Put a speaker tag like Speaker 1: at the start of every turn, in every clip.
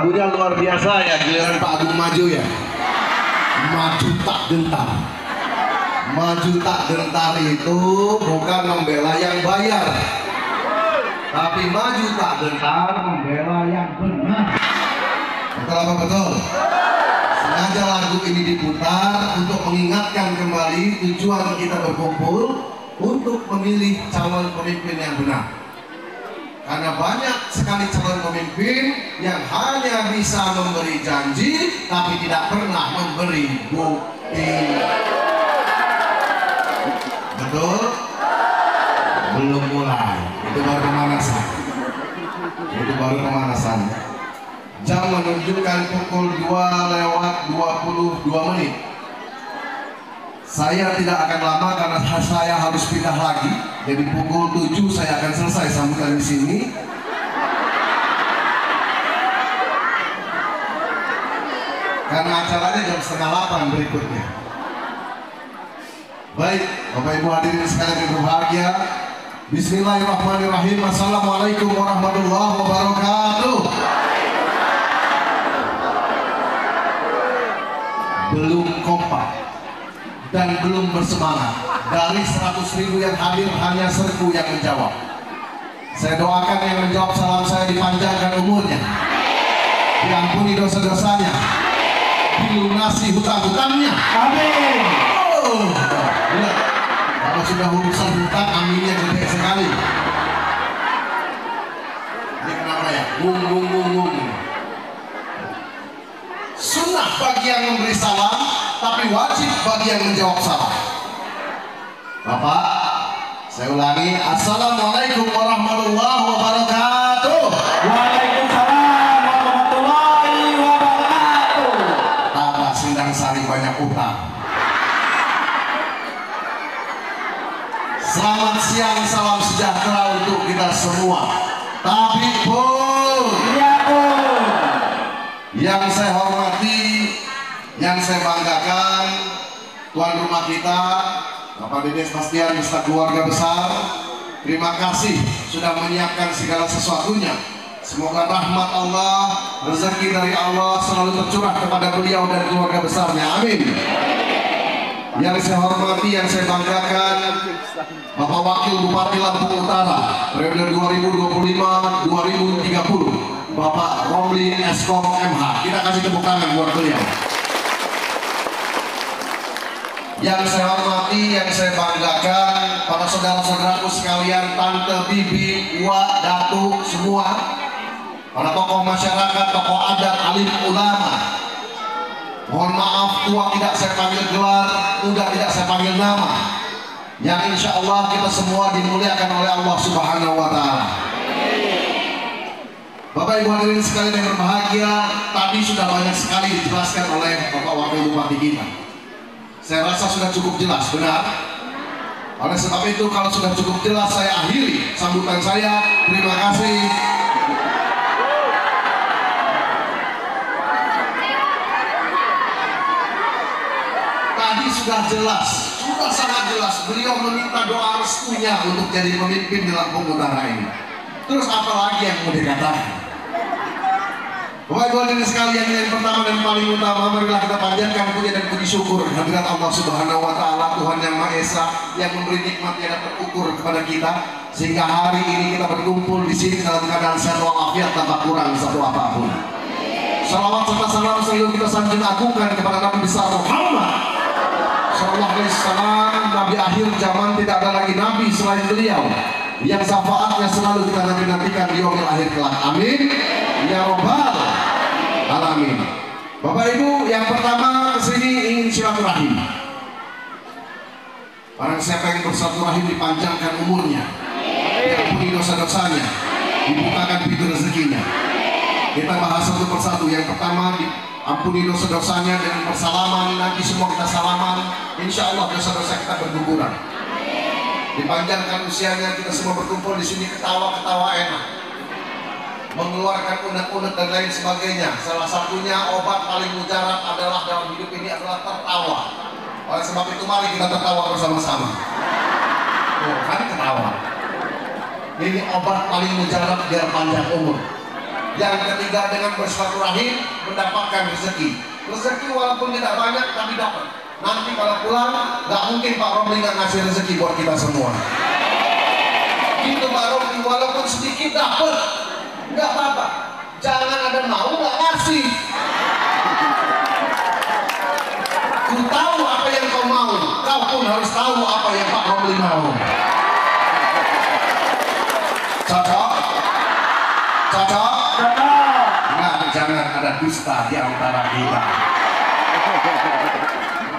Speaker 1: Lagunya luar biasa ya, giliran Pak Agung maju ya. Maju tak gentar. Maju tak gentar itu bukan membela yang bayar, tapi maju tak gentar membela yang benar. Betul apa betul? Sengaja lagu ini diputar untuk mengingatkan kembali tujuan kita berkumpul untuk memilih calon pemimpin yang benar. Karena banyak sekali calon pemimpin yang hanya bisa memberi janji tapi tidak pernah memberi bukti. Betul? Belum mulai. Itu baru pemanasan. Itu baru pemanasan. Jam menunjukkan pukul 2:22. Saya tidak akan lama karena saya harus pindah lagi. Jadi pukul 7 saya akan selesai sambutan di sini. Karena acaranya jam 7:30 berikutnya. Baik, Bapak Ibu hadirin sekalian yang berbahagia. Bismillahirrahmanirrahim. Assalamualaikum warahmatullahi wabarakatuh. Belum kompak dan belum bersemangat. Dari 100.000 yang hadir hanya 1.000 yang menjawab. Saya doakan yang menjawab salam saya dipanjangkan umurnya, diampuni dosa-dosanya, dilunasi hutang-hutangnya. Amin. Lihat, kalau sudah urusan hutang, aminnya gede sekali. Ini kenapa ya? Ngung. Sunnah bagi yang memberi salam, tapi wajib bagi yang menjawab salam. Bapak, saya ulangi. Assalamualaikum warahmatullahi wabarakatuh.
Speaker 2: Waalaikumsalam warahmatullahi wabarakatuh.
Speaker 1: Tabah Sindang Sari banyak utang. Selamat siang, salam sejahtera untuk kita semua. Tapi pun,
Speaker 2: Ya pun,
Speaker 1: yang saya hormati, yang saya banggakan, tuan rumah kita, Bapak Dede Sebastian beserta keluarga besar, terima kasih sudah menyiapkan segala sesuatunya. Semoga rahmat Allah, rezeki dari Allah selalu tercurah kepada beliau dan keluarga besarnya. Amin. Yang saya hormati, yang saya banggakan, Bapak Wakil Bupati Lampung Utara periode 2025-2030, Bapak Romli Eskom MH. Kita kasih tepuk tangan buat beliau. Yang saya hormati, yang saya banggakan, para saudara-saudaraku sekalian, tante, bibi, uak, datuk, semua, para tokoh masyarakat, tokoh adat, alim ulama. Mohon maaf, tua tidak saya panggil gelar, muda tidak saya panggil nama. Yang insya Allah kita semua dimuliakan oleh Allah Subhanahu wa Ta'ala. Bapak Ibu hadirin sekalian yang berbahagia, tadi sudah banyak sekali dijelaskan oleh Bapak Wakil Bupati kita. Saya rasa sudah cukup jelas, benar? Oleh sebab itu, kalau sudah cukup jelas, saya akhiri sambutan saya. Terima kasih. Tadi sudah jelas, sudah sangat jelas. Beliau meminta doa restunya untuk jadi pemimpin di Lampung Utara ini. Terus apa lagi yang mau dikatakan? Bapak Ibu hadirin sekalian, yang pertama dan paling utama, marilah kita panjatkan puji dan puji syukur hadirat Allah Subhanahu wa Ta'ala, Tuhan yang Maha Esa, yang memberi nikmat yang terukur kepada kita, sehingga hari ini kita berkumpul di sini dalam keadaan sehat walafiat tanpa kurang satu apapun. Salawat serta salam selalu kita sanjung agungkan kepada Nabi besar Muhammad Sallallahu Alaihi Wasallam, Nabi akhir zaman. Tidak ada lagi Nabi selain beliau, yang syafaatnya selalu kita nantikan di yaumil akhir kelak. Amin ya robbal alamin. Bapak Ibu, yang pertama kesini ingin silaturahim. Barang siapa yang bersilaturahim dipanjangkan umurnya, diampuni dosa-dosanya, dibukakan pintu rezekinya. Kita bahas satu persatu. Yang pertama, diampuni dosa-dosanya dengan bersalaman. Nanti semua kita salaman, insya Allah dosa-dosa kita berguguran. Dipanjangkan usianya, kita semua berkumpul di sini ketawa-ketawa enak, mengeluarkan unek-unek dan lain sebagainya. Salah satunya obat paling mujarab adalah dalam hidup ini adalah tertawa. Oleh sebab itu mari kita tertawa bersama-sama. Kan ketawa. Ini obat paling mujarab biar panjang umur. Yang ketiga dengan bersilaturahim mendapatkan rezeki. Rezeki walaupun tidak banyak tapi dapat. Nanti kalau pulang nggak mungkin Pak Romli nggak ngasih rezeki buat kita semua. Gitu Pak Romli, walaupun sedikit dapat, nggak apa-apa. Jangan ada mau nggak ngasih. Ku tahu apa yang kau mau, kau pun harus tahu apa yang Pak Romli mau. Cocok? Cocok? Nah, jangan ada dusta di antara kita.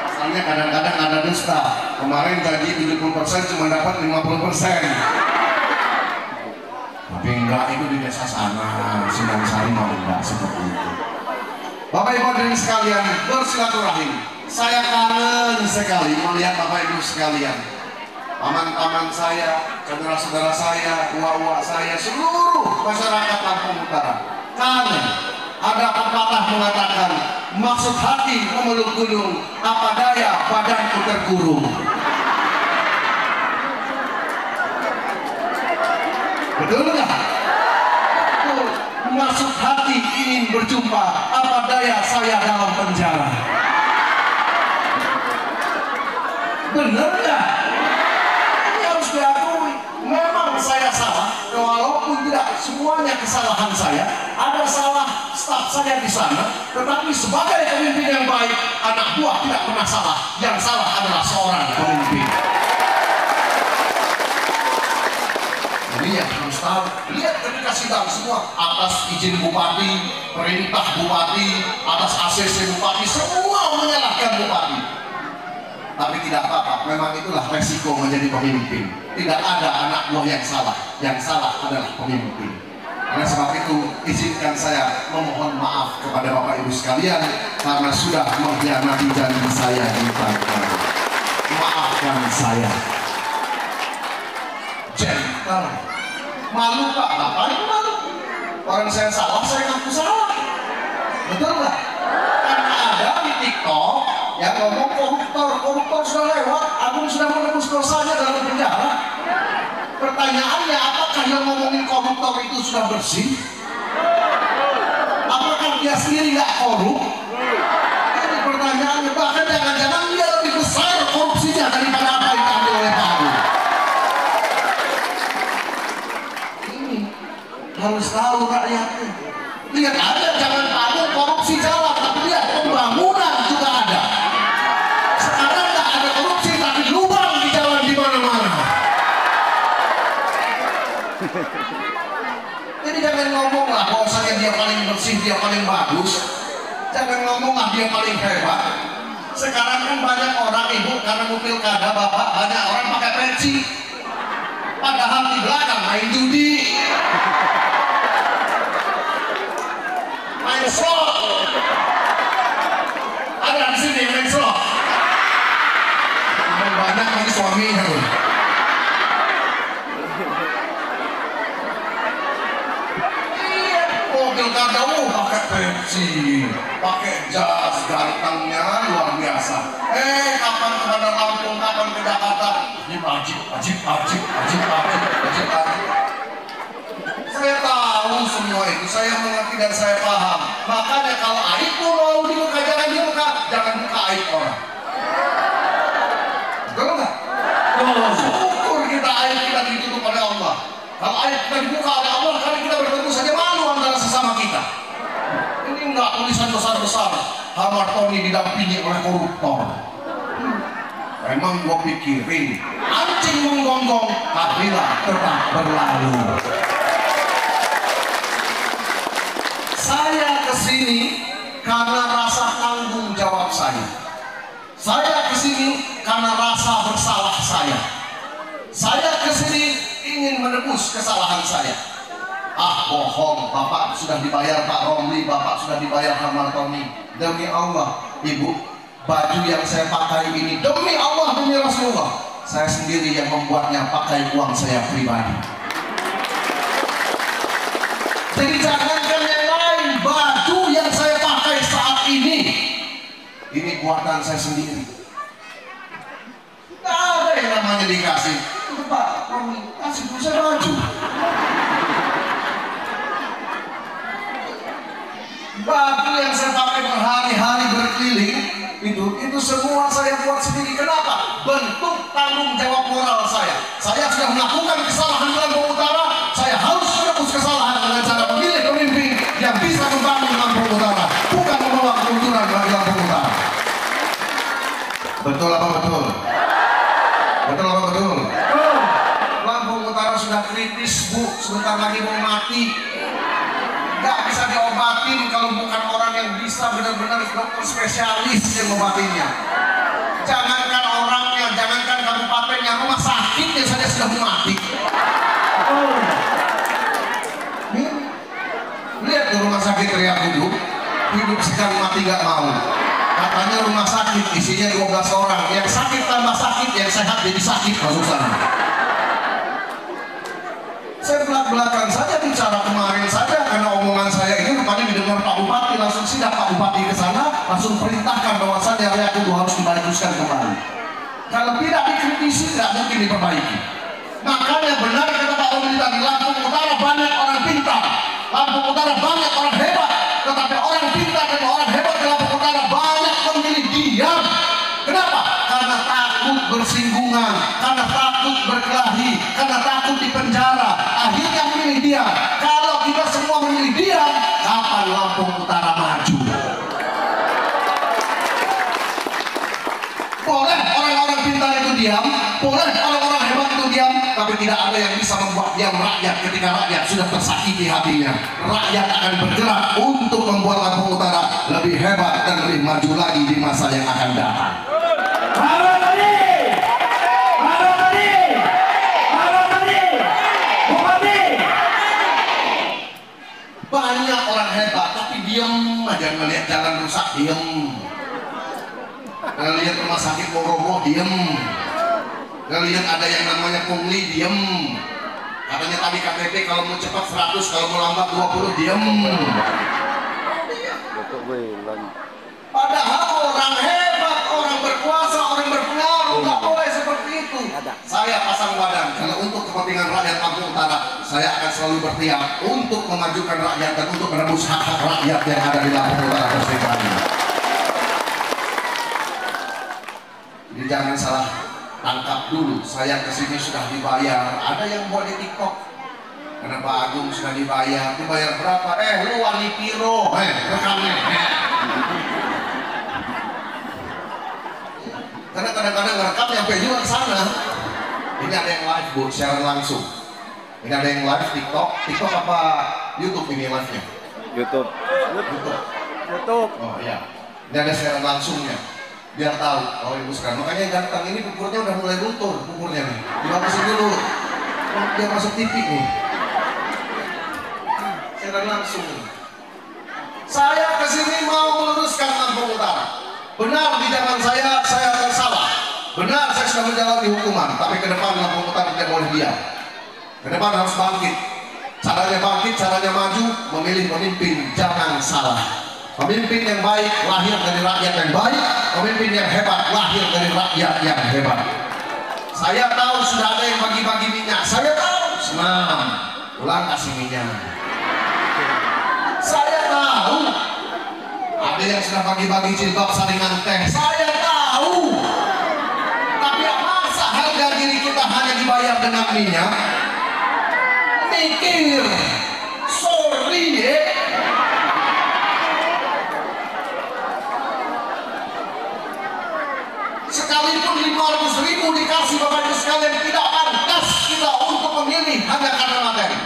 Speaker 1: Masalahnya kadang-kadang ada dusta. Kemarin janji 70% cuma dapat 50%. Tapi enggak, itu di desa sana, Sindang Sari mau enggak seperti itu. Bapak Ibu hadirin sekalian, bersilaturahim. Saya kangen sekali melihat Bapak Ibu sekalian, paman-paman saya, saudara-saudara saya, uwa-uwa saya, seluruh masyarakat Lampung Utara. Kangen. Ada pepatah mengatakan, maksud hati memeluk gunung, apa daya badanku terkurung. Betul nggak? Betul. Maksud hati ingin berjumpa, apa daya saya dalam penjara. Bener nggak? Ini harus diakui. Memang saya salah, walaupun tidak semuanya kesalahan saya. Ada salah staf saya di sana, tetapi sebagai pemimpin yang baik, anak buah tidak pernah salah. Yang salah adalah seorang pemimpin. Lihat, harus tahu. Lihat ketika sidang semua atas izin bupati, perintah bupati, atas ACC bupati, semua menyalahkan bupati. Tapi tidak apa-apa, memang itulah resiko menjadi pemimpin. Tidak ada anak buah yang salah adalah pemimpin. Oleh sebab itu, izinkan saya memohon maaf kepada Bapak Ibu sekalian karena sudah mengkhianati janji saya di depan. Maafkan saya. Gentle. Malu Pak, ngapain malu? Orang saya salah, saya ngaku salah. Betul nggak? Karena ada di TikTok yang ngomong koruptor sudah lewat, Agung sudah menebus dosanya dalam penjara. Pertanyaannya, apakah yang ngomongin koruptor itu sudah bersih? Apakah dia sendiri nggak korup? Ini pertanyaannya. Bahkan jangan-jangan dia lebih besar korupsinya daripada apa yang diambil oleh Pak Agung. Ini harus tahu rakyatnya. Lihat aja, jangan Pak Agung korupsi jalan, tapi lihat pembangunan juga ada. Sekarang nggak ada korupsi, tapi lubang di jalan di mana-mana. Jadi jangan ngomong lah bahwasanya dia paling bersih, dia paling bagus. Jangan ngomong lah dia paling hebat. Sekarang kan banyak orang, Ibu, karena mau pilkada Bapak, banyak orang pakai peci. Padahal di belakang main judi, main slot. Ada di sini main slot. Banyak lagi suaminya tuh. Pilkada pakai peci, pakai jas, gantengnya luar biasa. Kapan ke Bandar Lampung, kapan ke Jakarta? Ini wajib. Saya tahu semua itu, saya mengerti dan saya paham. Makanya kalau aib pun mau dibuka, jangan dibuka, jangan buka aib orang. Betul nggak? Syukur kita aib kita ditutup oleh Allah. Kalau aib kita dibuka oleh Allah, kali kita bertemu saja malu antara sesama kita. Ini enggak tulisan besar-besar, Hamartoni didampingi oleh koruptor. Memang gua pikirin, anjing menggonggong, apabila tetap berlalu. Saya kesini karena rasa tanggung jawab saya. Saya kesini karena rasa bersalah saya. Saya kesini ingin menebus kesalahan saya. Bohong, Bapak sudah dibayar Pak Romli, Bapak sudah dibayar Hamartoni. Demi Allah, Ibu, baju yang saya pakai ini demi Allah, demi Rasulullah, saya sendiri yang membuatnya pakai uang saya pribadi. Jadi jangankan yang lain, baju yang saya pakai saat ini buatan saya sendiri. Nggak ada yang namanya dikasih. Itu Pak Romli, kasih dulu saya baju. Batu yang saya pakai berhari-hari berkeliling itu semua saya buat sendiri. Kenapa? Bentuk tanggung jawab moral saya. Saya sudah melakukan kesalahan di Lampung Utara, saya harus menebus kesalahan dengan cara memilih pemimpin yang bisa membangun Lampung Utara, bukan membawa kemunduran bagi Lampung Utara. Betul apa betul? Betul apa betul? Lampung Utara sudah kritis, Bu, sebentar lagi mau mati. Nggak bisa diobatin kalau bukan orang yang bisa benar-benar dokter spesialis yang mengobatinya. Jangankan orangnya, jangankan kabupatennya, rumah sakitnya saja sudah mati. Lihat tuh rumah sakit teriak hidup sekali mati nggak mau. Katanya rumah sakit isinya 12 orang, yang sakit tambah sakit, yang sehat jadi sakit masuk sana. Saya belak-belakan saja bicara kemarin saja karena omongan saya ini rupanya didengar Pak Bupati, langsung sidak Pak Bupati ke sana, langsung perintahkan bahwasannya area Kudu harus dibalikkan kembali. Kalau tidak dikritisi tidak mungkin diperbaiki. Makanya benar kata Pak Omni tadi, Lampung Utara banyak orang pintar, Lampung Utara banyak orang hebat, tetapi orang pintar dan orang hebat di Lampung Utara banyak memilih diam. Kenapa? Karena takut bersinggungan, karena takut berkelahi, karena takut dipenjara. Akhirnya memilih diam. Kalau kita semua memilih diam, kapan Lampung Utara maju? Boleh orang-orang pintar itu diam, boleh orang-orang hebat itu diam, tapi tidak ada yang bisa membuat diam rakyat ketika rakyat sudah tersakiti hatinya. Rakyat akan bergerak untuk membuat Lampung Utara lebih hebat dan lebih maju lagi di masa yang akan datang. Banyak orang hebat tapi diem aja, ngelihat jalan rusak diem, ngelihat rumah sakit mau roboh diem, ngelihat ada yang namanya pungli diem, katanya tadi KTP kalau mau cepat 100, kalau mau lambat 20 diem. Padahal orang hebat, orang berkuasa, orang berpengaruh nggak boleh seperti itu. Saya pasang badan karena untuk kepentingan rakyat Lampung Utara saya akan selalu bertiap untuk memajukan rakyat dan untuk menebus hak-hak rakyat yang ada di Lampung Utara tersebut. Jadi jangan salah tangkap dulu, saya kesini sudah dibayar. Ada yang buat di TikTok karena Pak Agung sudah dibayar berapa? Lu wani piro? Rekamnya. Karena kadang-kadang ngerekam nyampe juga ke sana. Ini ada yang live, Bu, siaran langsung. Ini ada yang live TikTok apa YouTube ini live-nya? YouTube. Oh iya. Ini ada siaran langsungnya. Biar tahu kalau ibu sekarang. Makanya yang ganteng ini pukurnya udah mulai luntur, pukurnya nih. Dibagusin dulu. Dia masuk TV nih. Siaran langsung. Saya kesini mau meluruskan Lampung Utara. Benar di zaman saya akan salah. Benar saya sudah menjalani hukuman, tapi ke depan Lampung Utara tidak boleh diam. Ke depan harus bangkit. Caranya bangkit, caranya maju, memilih pemimpin, jangan salah. Pemimpin yang baik lahir dari rakyat yang baik, pemimpin yang hebat lahir dari rakyat yang hebat. Saya tahu sudah ada yang bagi-bagi minyak, saya tahu. Senang, pulang kasih minyak. Saya tahu ada yang sudah bagi-bagi jilbab saringan teh, saya tahu. Tapi masa harga diri kita hanya dibayar dengan minyak? Mikir, sorry ya. Sekalipun 500.000 dikasih Bapak Ibu sekalian, tidak pantas kita untuk memilih hanya karena materi.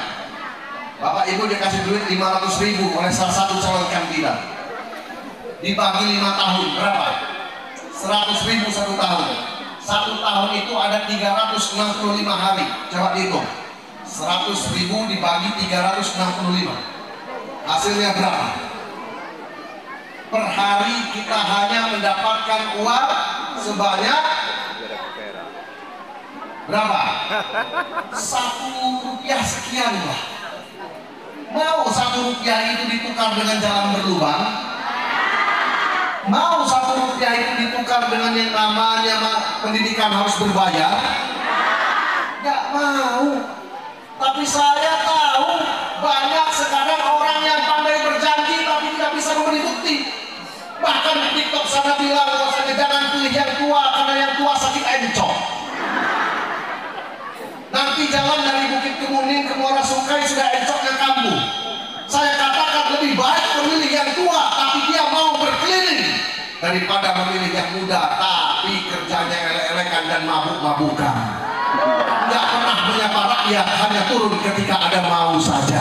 Speaker 1: Bapak Ibu dikasih duit 500.000 oleh salah satu calon kandidat, dibagi 5 tahun berapa? 100.000 1 tahun. 1 tahun itu ada 365 hari. Coba dihitung. 100.000 dibagi 365. Hasilnya berapa? Per hari kita hanya mendapatkan uang sebanyak berapa? 1 rupiah sekian lah. Mau 1 rupiah itu ditukar dengan jalan berlubang? Mau 1 rupiah itu ditukar dengan yang namanya pendidikan harus berbayar? Gak mau. Tapi saya tahu banyak sekarang orang yang pandai berjanji tapi tidak bisa yang tua sakit encok. Nanti jalan dari Bukit Kemuning ke Muara Sungai sudah encoknya kambuh. Saya katakan lebih baik memilih yang tua tapi dia mau berkeliling daripada memilih yang muda tapi kerjanya elek-elekan dan mabuk-mabukan. Nggak pernah menyapa rakyat, hanya turun ketika ada mau saja.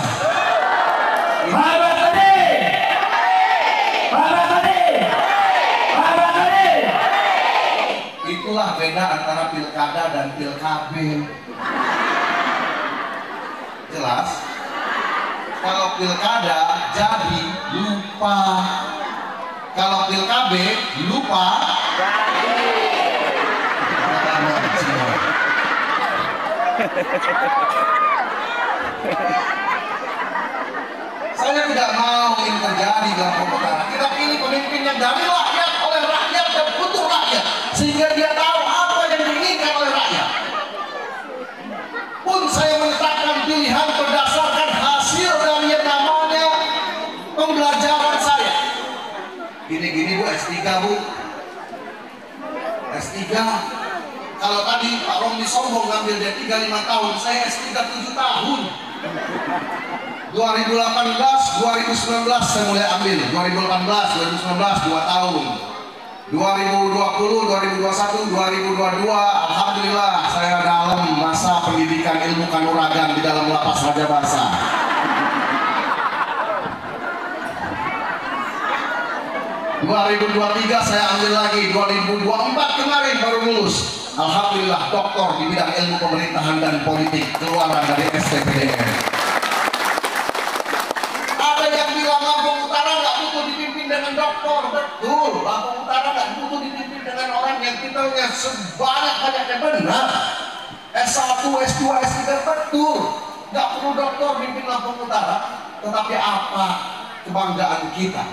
Speaker 1: Itulah beda antara pilkada dan pilkabin. Jelas? Kalau pilkada jadi lupa. Kalau pilkabe lupa. Saya tidak mau ini terjadi dalam pemerintahan. Kita pilih pemimpin yang dari rakyat, oleh rakyat dan untuk rakyat, sehingga dia tahu apa yang diinginkan oleh rakyat. Pun saya menetapkan pilihan berdasarkan hasil dari yang namanya pembelajaran saya. Gini-gini Bu, S3 Bu, S3. Kalau tadi Pak Romli sombong ngambil D3 5 tahun, saya S3 7 tahun. 2018, 2019 saya mulai ambil. 2018, 2019 2 tahun. 2020, 2021, 2022 alhamdulillah saya dalam masa pendidikan ilmu kanuragan di dalam lapas Raja Basa. ...2023 saya ambil lagi, 2024 kemarin baru lulus. Alhamdulillah doktor di bidang ilmu pemerintahan dan politik keluaran dari STPDN. Ada yang bilang Lampung Utara nggak butuh dipimpin dengan doktor, betul. Lampung Utara nggak butuh dipimpin dengan orang yang titelnya sebanyak-banyaknya, benar. S1, S2, S3 betul. Nggak perlu doktor pimpin Lampung Utara. Tetapi apa kebanggaan kita?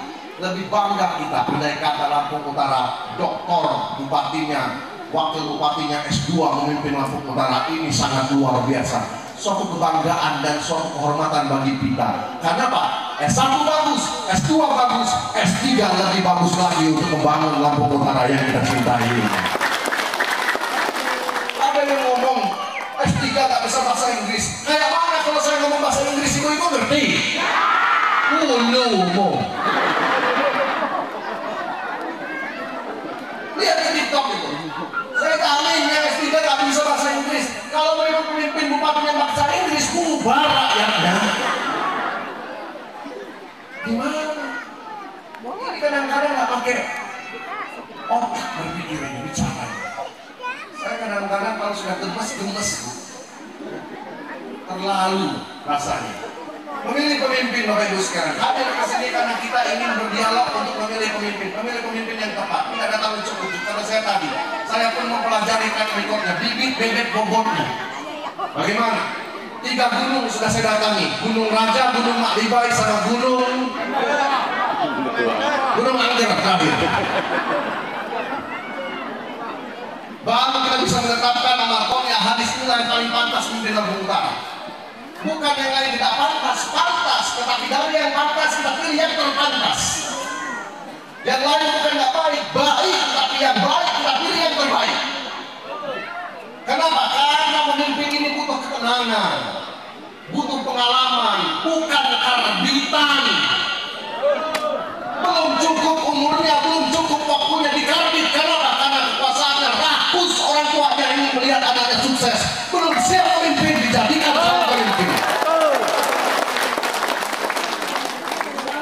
Speaker 1: Lebih bangga kita andai kata Lampung Utara doktor bupatinya, wakil bupatinya S2 memimpin Lampung Utara. Ini sangat luar biasa, suatu kebanggaan dan suatu kehormatan bagi kita. Karena Pak, S1 bagus, S2 bagus, S3 lebih bagus lagi untuk membangun Lampung Utara yang kita cintai. Ada yang ngomong S3 gak bisa bahasa Inggris. Kayak mana kalau saya ngomong bahasa Inggris ibu ngerti? No. Lihat di TikTok itu. Saya kali yang S3 gak bisa bahasa Inggris. Kalau mereka pemimpin bupatinya bahasa Inggris, bubar rakyatnya. Gimana? Ini kadang-kadang gak pakai otak berpikir ini, bicara. Saya kadang-kadang kalau sudah gemes, terlalu rasanya. Memilih pemimpin Bapak Ibu sekalian. Hadir ke sini karena kita ingin berdialog untuk memilih pemimpin yang tepat. Tidak datang ucuk-ucuk karena saya pun mempelajari track recordnya, bibit bebek bobotnya. Bagaimana? 3 gunung sudah saya datangi, Gunung Raja, Gunung Maklibai, sama Gunung Angger terakhir. Baru kita bisa menetapkan nomor pokoknya hadis inilah yang paling pantas memimpin Lampung Utara. Bukan yang lain tidak pantas, tetapi dari yang pantas kita pilih yang terpantas. Yang lain bukan tidak baik, tapi yang baik kita pilih yang terbaik. Kenapa? Karena memimpin ini butuh ketenangan, butuh pengalaman, bukan karbitan. Belum cukup umurnya, belum cukup waktunya dikarbit. Kenapa? Karena kekuasaannya rakus, orang tuanya ingin melihat anaknya sukses. Belum siap pemimpin dijadikan seorang pemimpin.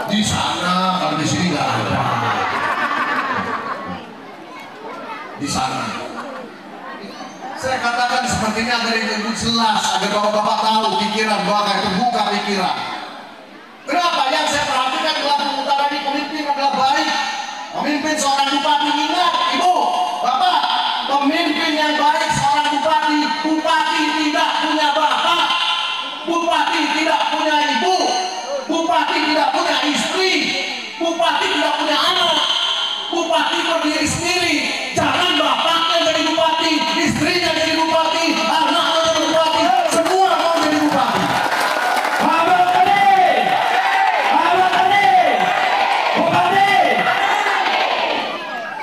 Speaker 1: Di sana, kalau di sini nggak ada. Di sana. Saya katakan sepertinya agar itu jelas, agar bapak-bapak tahu pikiran, bahwa terbuka pikiran. Kenapa? Yang saya perhatikan di Lampung Utara ini pemimpin adalah baik. Pemimpin seorang bupati, ingat ibu, bapak, pemimpin yang baik seorang bupati. Bupati tidak punya bapak, bupati tidak punya ibu, bupati tidak punya istri, bupati tidak punya anak, bupati berdiri sendiri. Jangan bapaknya jadi bupati, istrinya jadi bupati, anaknya jadi bupati, semua mau jadi bupati.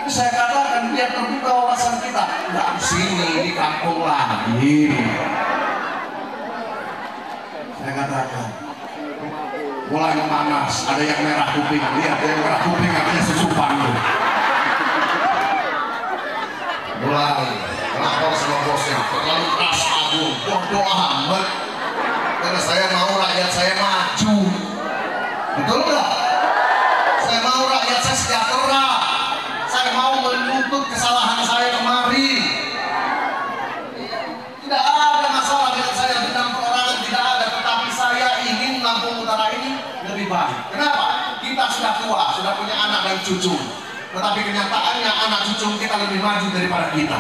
Speaker 1: Saya katakan biar terbuka wawasan kita. begini. Saya katakan, mulai memanas, ada yang merah kuping, lihat yang merah kuping artinya susupan tuh. Mulai lapor sama bosnya, terlalu keras Agung, bodoh amat. Karena saya mau rakyat saya maju, betul nggak? Saya mau rakyat saya sejahtera. Saya mau menuntut kesalahan saya kemarin. Tidak ada masalah dengan saya dendam perorangan, tidak ada. Tetapi saya ingin Lampung Utara ini lebih baik. Kenapa? Kita sudah tua, sudah punya anak dan cucu. Tetapi kenyataannya anak cucu kita lebih maju daripada kita.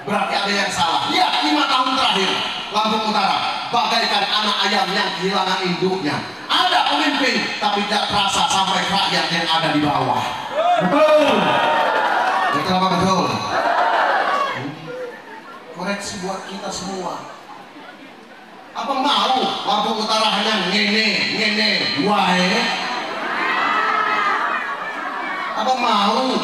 Speaker 1: Berarti ada yang salah. Lihat 5 tahun terakhir Lampung Utara bagaikan anak ayam yang kehilangan induknya. Ada pemimpin tapi tidak terasa sampai rakyat yang ada di bawah.
Speaker 2: Betul.
Speaker 1: Betul apa betul? Koreksi buat kita semua. Apa mau Lampung Utara hanya ngene, wae? Apa mau?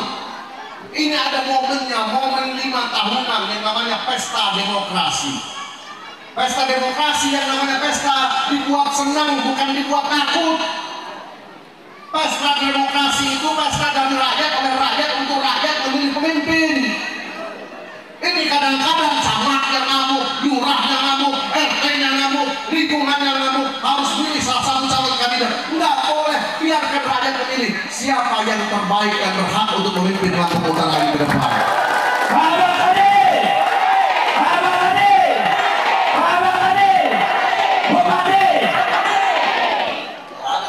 Speaker 1: Ini ada momennya, momen 5 tahunan yang namanya pesta demokrasi. Pesta demokrasi yang namanya pesta dibuat senang, bukan dibuat takut. Pesta demokrasi itu pesta dari rakyat, oleh rakyat, untuk rakyat, memilih pemimpin. Ini kadang-kadang camatnya ngamuk, lurahnya ngamuk, RT-nya ngamuk, lingkungannya ngamuk, harus pilih salah satu calon kandidat. Enggak boleh, biarkan rakyat memilih siapa yang terbaik dan berhak untuk memimpin Lampung Utara ini ke depan.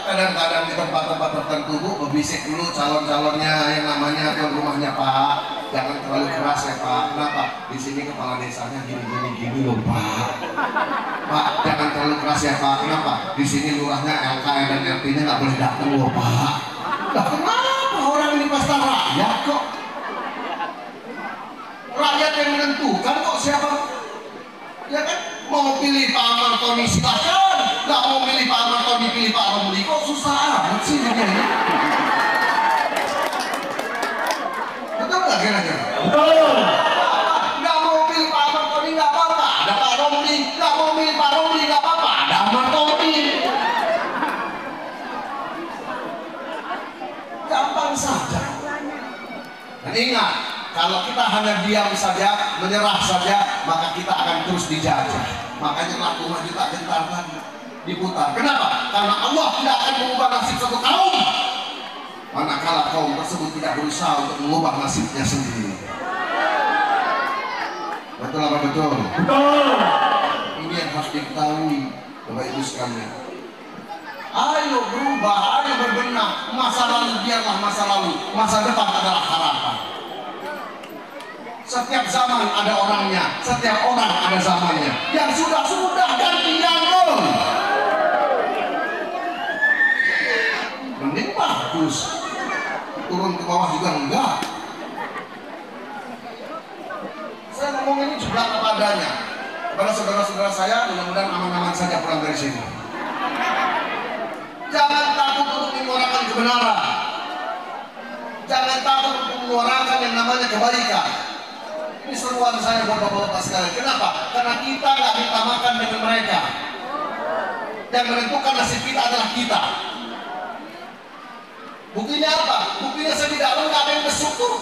Speaker 1: Kadang-kadang di tempat-tempat tertentu Bu, berbisik dulu calon-calonnya yang namanya tuan rumahnya, Pak, jangan terlalu keras ya Pak. Kenapa? Di sini kepala desanya gini loh Pak. Pak, jangan terlalu keras ya Pak. Kenapa? Di sini lurahnya LKR dan RT-nya nggak boleh datang loh Pak. Nah, kenapa orang ini pesta rakyat kok? Rakyat yang menentukan kok siapa? Ya kan? Mau pilih Pak Martoni silakan, nggak mau pilih Pak Martoni pilih Pak Romli. Kok susah amat sih ini? Betul nggak kira-kira?
Speaker 2: Betul.
Speaker 1: Nggak mau pilih Pak Martoni nggak apa-apa, ada Pak Romli. Nggak mau pilih Pak Romli nggak apa-apa, ada Martoni. Gampang saja. Dan ingat, kalau kita hanya diam saja, menyerah saja, maka kita akan terus dijajah. Makanya lagu maju tak gentar lagi diputar. Kenapa? Karena Allah tidak akan mengubah nasib satu kaum manakala kaum tersebut tidak berusaha untuk mengubah nasibnya sendiri. Betul apa betul?
Speaker 2: Betul.
Speaker 1: Ini yang harus diketahui Bapak Ibu sekalian. Ayo berubah, ayo berbenah. Masa lalu biarlah masa lalu, masa depan adalah harapan. Setiap zaman ada orangnya, setiap orang ada zamannya. Yang sudah ganti jangan. Mending bagus. Turun ke bawah juga enggak. Saya ngomong ini jeblak apa adanya. Kepada saudara-saudara saya, mudah-mudahan aman-aman saja pulang dari sini. Jangan takut untuk menyuarakan kebenaran. Jangan takut untuk menyuarakan yang namanya kebaikan. Ini seruan saya buat bapak-bapak sekalian. Kenapa? Karena kita nggak minta makan dengan mereka. Yang menentukan nasib kita adalah kita. Buktinya apa? Buktinya saya tidak ada yang besuk tuh.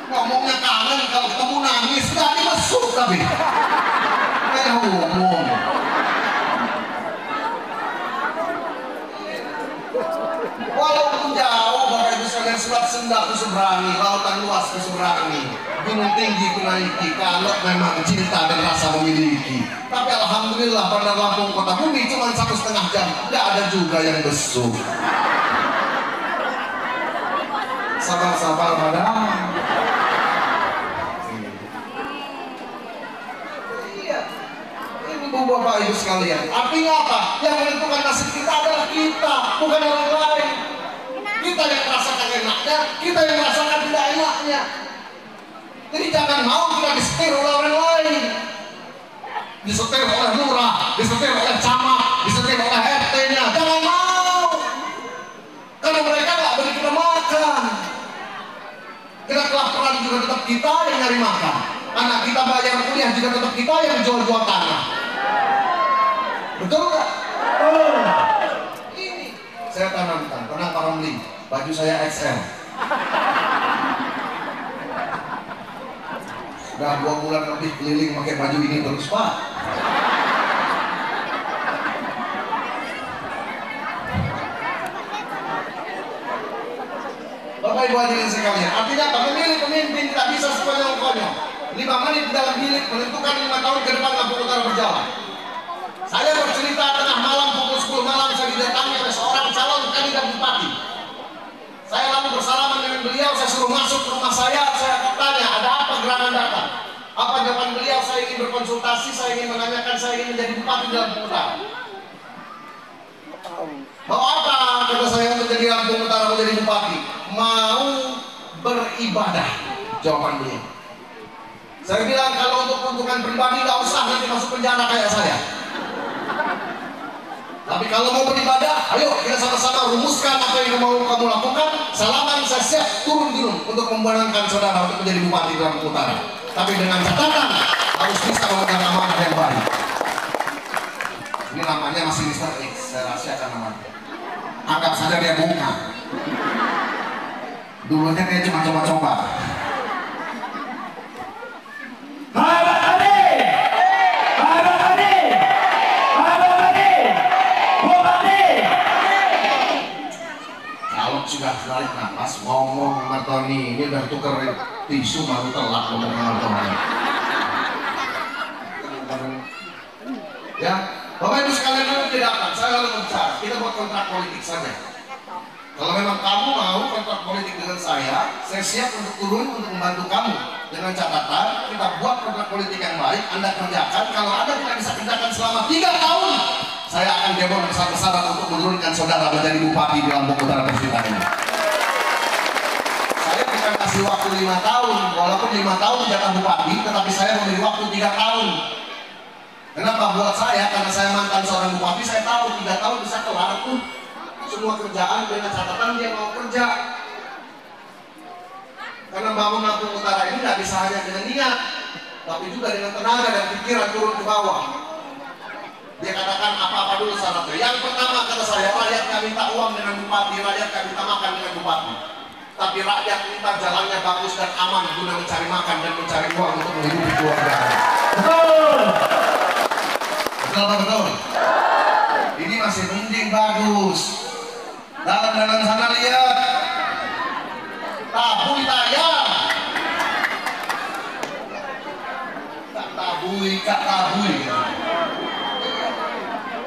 Speaker 1: Ngomongnya kangen, kalau ketemu nangis, nggak dibesuk tapi. Kayak ngomong. Walaupun jauh, Bapak Ibu sekalian, Selat Senda ke seberangi, lautan luas ke seberangi, gunung tinggi ku naiki, kalau memang cinta dan rasa memiliki. Tapi alhamdulillah Bandar Lampung Kota Bumi cuma 1,5 jam, nggak ada juga yang besuk. Sabar-sabar madam. Iya, ini Bapak Ibu sekalian. Artinya apa? Yang menentukan nasib kita adalah kita, bukan orang lain. Kita yang merasakan enaknya, kita yang merasakan tidak enaknya. Jadi jangan mau kita disetir oleh orang lain, disetir oleh lurah, disetir oleh camat, disetir oleh RT-nya. Jangan mau, karena mereka nggak beri kita makan. Karena kelaparan juga tetap kita yang nyari makan. Anak kita bayar kuliah juga tetap kita yang jual-jual tanah. Betul nggak? Ini saya tanamkan, tenang Pak Romli, baju saya XL. Sudah 2 bulan lebih keliling pakai baju ini terus Pak. Bapak Ibu hadirin sekalian, artinya apa? Memilih pemimpin tidak bisa sekonyol-konyol. 5 menit dalam bilik menentukan 5 tahun ke depan Lampung Utara berjalan. Saya bercerita tengah malam pukul 10 malam saya didatangi oleh seorang calon kandidat bupati. Saya lalu bersalaman dengan beliau, saya suruh masuk ke rumah saya tanya ada apa gerangan datang. Apa jawaban beliau? Saya ingin berkonsultasi, saya ingin menanyakan, saya ingin menjadi bupati di Lampung Utara. Mau apa? Kata saya untuk jadi Lampung Utara menjadi bupati. Mau beribadah, jawaban beliau. Saya bilang kalau untuk keuntungan pribadi nggak usah nanti masuk penjara kayak saya. Tapi kalau mau beribadah, ayo kita sama-sama rumuskan apa yang mau kamu lakukan. Salaman, saya siap turun gunung untuk membenangkan saudara untuk menjadi bupati di Lampung Utara. Tapi dengan catatan harus bisa memegang amanah yang baik. Ini namanya masih Mr. X, saya rahasiakan namanya. Anggap saja dia bunga. Dulunya kayak cuma coba-coba. Kalau sudah tarik nafas ngomong sama Tony, ini udah tuker tisu baru telat ngomong sama Tony. Ya, Bapak Ibu sekalian dulu tidak akan, saya lalu bicara, kita buat kontrak politik saja. Kalau memang kamu mau kontrak politik dengan saya siap untuk turun untuk membantu kamu. Dengan catatan, kita buat kontrak politik yang baik, Anda kerjakan. Kalau Anda tidak bisa kerjakan selama 3 tahun, saya akan demo besar-besaran untuk menurunkan saudara menjadi bupati di Lampung Utara tercinta ini. Saya bukan kasih waktu 5 tahun, walaupun 5 tahun jatah bupati, tetapi saya memberi waktu 3 tahun. Kenapa buat saya? Karena saya mantan seorang bupati, saya tahu 3 tahun bisa kelar tuh semua kerjaan dengan catatan dia mau kerja. Karena bangun Lampung Utara ini nggak bisa hanya dengan niat, tapi juga dengan tenaga dan pikiran turun ke bawah. Dia katakan apa-apa dulu syaratnya. Yang pertama kata saya, rakyat nggak minta uang dengan bupati, rakyat nggak minta makan dengan bupati. Tapi rakyat minta jalannya bagus dan aman guna mencari makan dan mencari uang untuk menghidupi keluarga. Betul. Betul apa betul? Ini masih mending bagus. Dalam sana lihat. Tabui tayang. Tak tabui, kak tabui.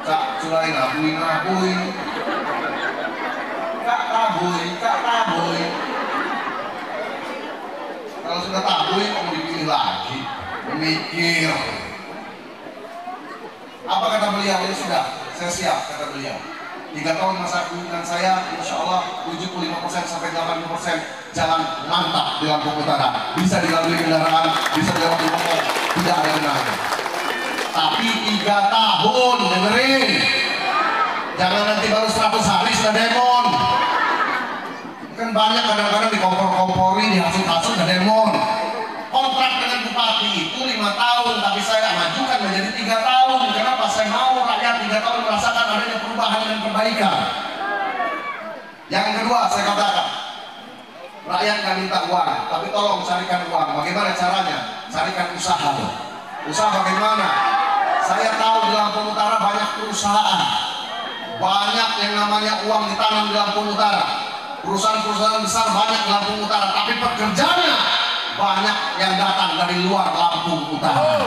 Speaker 1: Kak culai nabui. Kak tabui. Kalau sudah tabui, mau dipilih lagi. Memikir. Apa kata beliau? Ini sudah, saya siap kata beliau. 3 tahun masa kepemimpinan saya, insya Allah 75% sampai 80% jalan mantap di Lampung Utara. Bisa dilalui kendaraan, bisa dilewati motor, tidak ada genangan. Tapi 3 tahun, dengerin. Jangan nanti baru 100 hari sudah demon. Kan banyak kadang-kadang dikompor-kompori, dihasut-hasut sudah demon. Kontrak dengan bupati itu 5 tahun, tapi saya majukan menjadi 3 tahun. Kenapa? Saya mau rakyat 3 tahun merasakan adanya perubahan dan perbaikan. Yang kedua, saya katakan, rakyat nggak minta uang, tapi tolong carikan uang. Bagaimana caranya? Carikan usaha. Usaha bagaimana? Saya tahu di Lampung Utara banyak perusahaan, banyak yang namanya uang ditanam di Lampung Utara. Perusahaan-perusahaan besar banyak di Lampung Utara, tapi pekerjanya banyak yang datang dari luar Lampung Utara.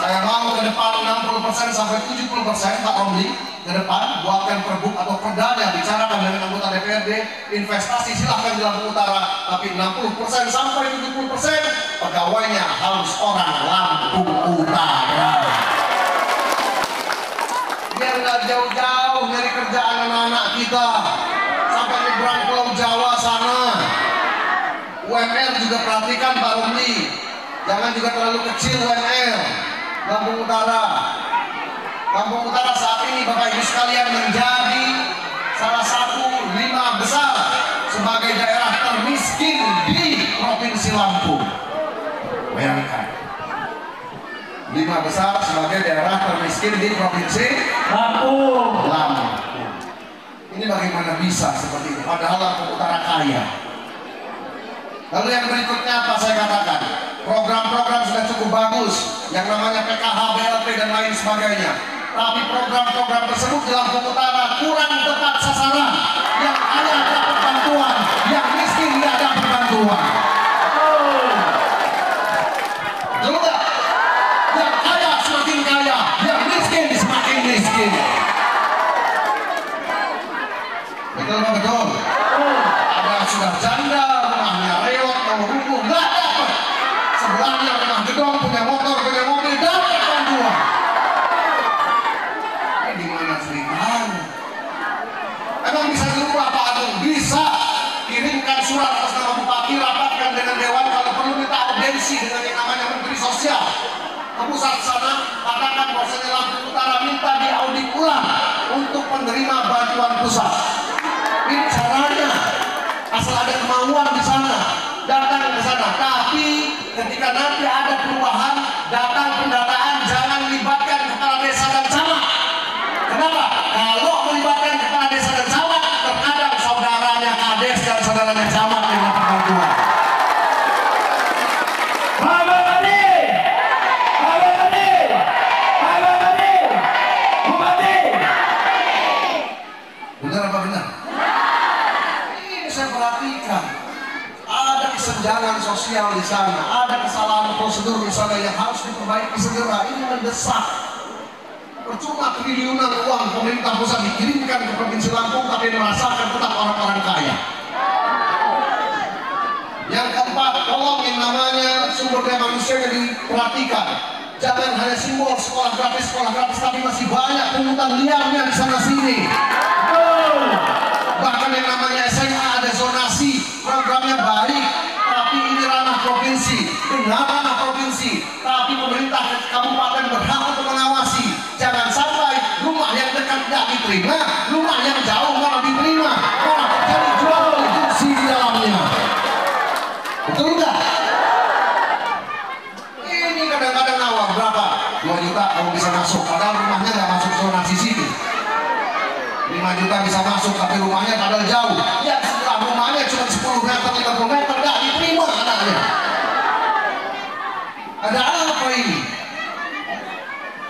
Speaker 1: Saya mau ke depan 60% sampai 70% Pak Romli ke depan buatkan perbuk atau perdana, bicarakan dengan anggota DPRD, investasi silahkan di Lampung Utara, tapi 60% sampai 70% pegawainya harus orang Lampung Utara. Biar nggak jauh-jauh nyari kerjaan anak-anak kita sampai nyebrang Pulau Jawa sana. UMR juga perhatikan Pak Romli, jangan juga terlalu kecil UMR. Lampung Utara saat ini Bapak Ibu sekalian menjadi salah satu 5 besar sebagai daerah termiskin di Provinsi Provinsi Lampung. Bayangkan, 5 besar sebagai daerah termiskin di Provinsi Lampung. Ini bagaimana bisa seperti itu? Padahal Lampung Utara kaya. Lalu yang berikutnya apa saya katakan? Program-program sudah cukup bagus, yang namanya PKH, BLT dan lain sebagainya. Tapi program-program tersebut di Lampung Utara kurang tepat sasaran. Yang kaya dapat bantuan, yang miskin tidak dapat bantuan. Betul nggak? Yang kaya semakin kaya, yang miskin semakin miskin. Betul nggak betul? Ada sudah janda, rumahnya reot, mau rubuh, nggak dapat. Sebelahnya rumah gedong, punya motor, punya mobil, dapat bantuan. Ini gimana ceritanya? Emang bisa dirubah Pak Agung? Bisa. Kirimkan surat atas nama bupati, rapatkan dengan dewan, kalau perlu minta audiensi dengan yang namanya Menteri Sosial ke pusat sana, katakan bahwasanya Lampung Utara minta diaudit ulang untuk penerima bantuan pusat. Ini caranya, asal ada kemauan di sana, datang ke sana. Tapi ketika nanti ada perubahan, datang pendataan, jangan libatkan kepala desa dan camat. Kenapa? Kalau melibatkan kepala desa dan camat, terkadang saudaranya kades dan saudaranya camat yang dapat bantuan. Benar apa benar? Ini saya perhatikan. Ada kesenjangan sosial di sana, ada kesalahan prosedur di sana yang harus diperbaiki segera. Ini mendesak. Percuma triliunan uang pemerintah pusat dikirimkan ke Provinsi Lampung, tapi merasakan tetap orang-orang kaya. Yang keempat, tolong yang namanya sumber daya manusianya diperhatikan. Jangan hanya simbol sekolah gratis, tapi masih banyak pungutan liarnya di sana sini. Bahkan yang namanya SMA ada zonasi, programnya baik, tapi ini ranah provinsi, benar ranah provinsi, tapi pemerintah kabupaten berhak untuk mengawasi. Jangan sampai rumah yang dekat tidak diterima, rumah yang jauh malah diterima, malah terjadi jual beli kursi di dalamnya. Betul nggak? Ini kadang-kadang nawar berapa? 2 juta kamu bisa masuk, padahal rumahnya nggak masuk zonasi situ. 5 juta bisa masuk, tapi rumahnya padahal jauh. Ya setelah rumahnya cuma 10 meter, 50 meter, nggak diterima anaknya. Ada apa ini?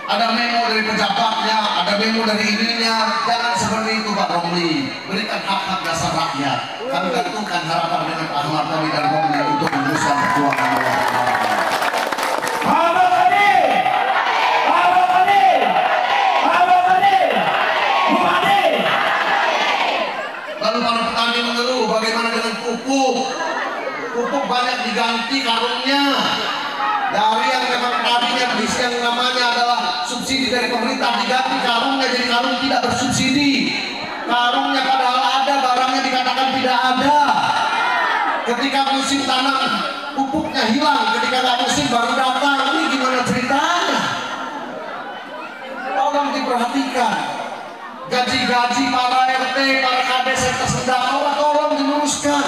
Speaker 1: Ada memo dari pejabatnya, ada memo dari ininya. Jangan seperti itu Pak Romli. Berikan hak-hak dasar rakyat. Kami gantungkan harapan dengan Pak Ahmad Dhani dan Romli untuk meneruskan perjuangan Allah. Lalu para petani mengeluh, bagaimana dengan pupuk? Pupuk banyak diganti karungnya. Dari yang memang tadinya yang namanya adalah subsidi dari pemerintah, diganti karungnya jadi karung tidak bersubsidi. Karungnya padahal ada, barangnya dikatakan tidak ada. Ketika musim tanam, pupuknya hilang. Ketika nggak musim baru datang. Ini gimana ceritanya? Tolong diperhatikan. Gaji-gaji para RT, para kades yang tersendat, tolong diluruskan.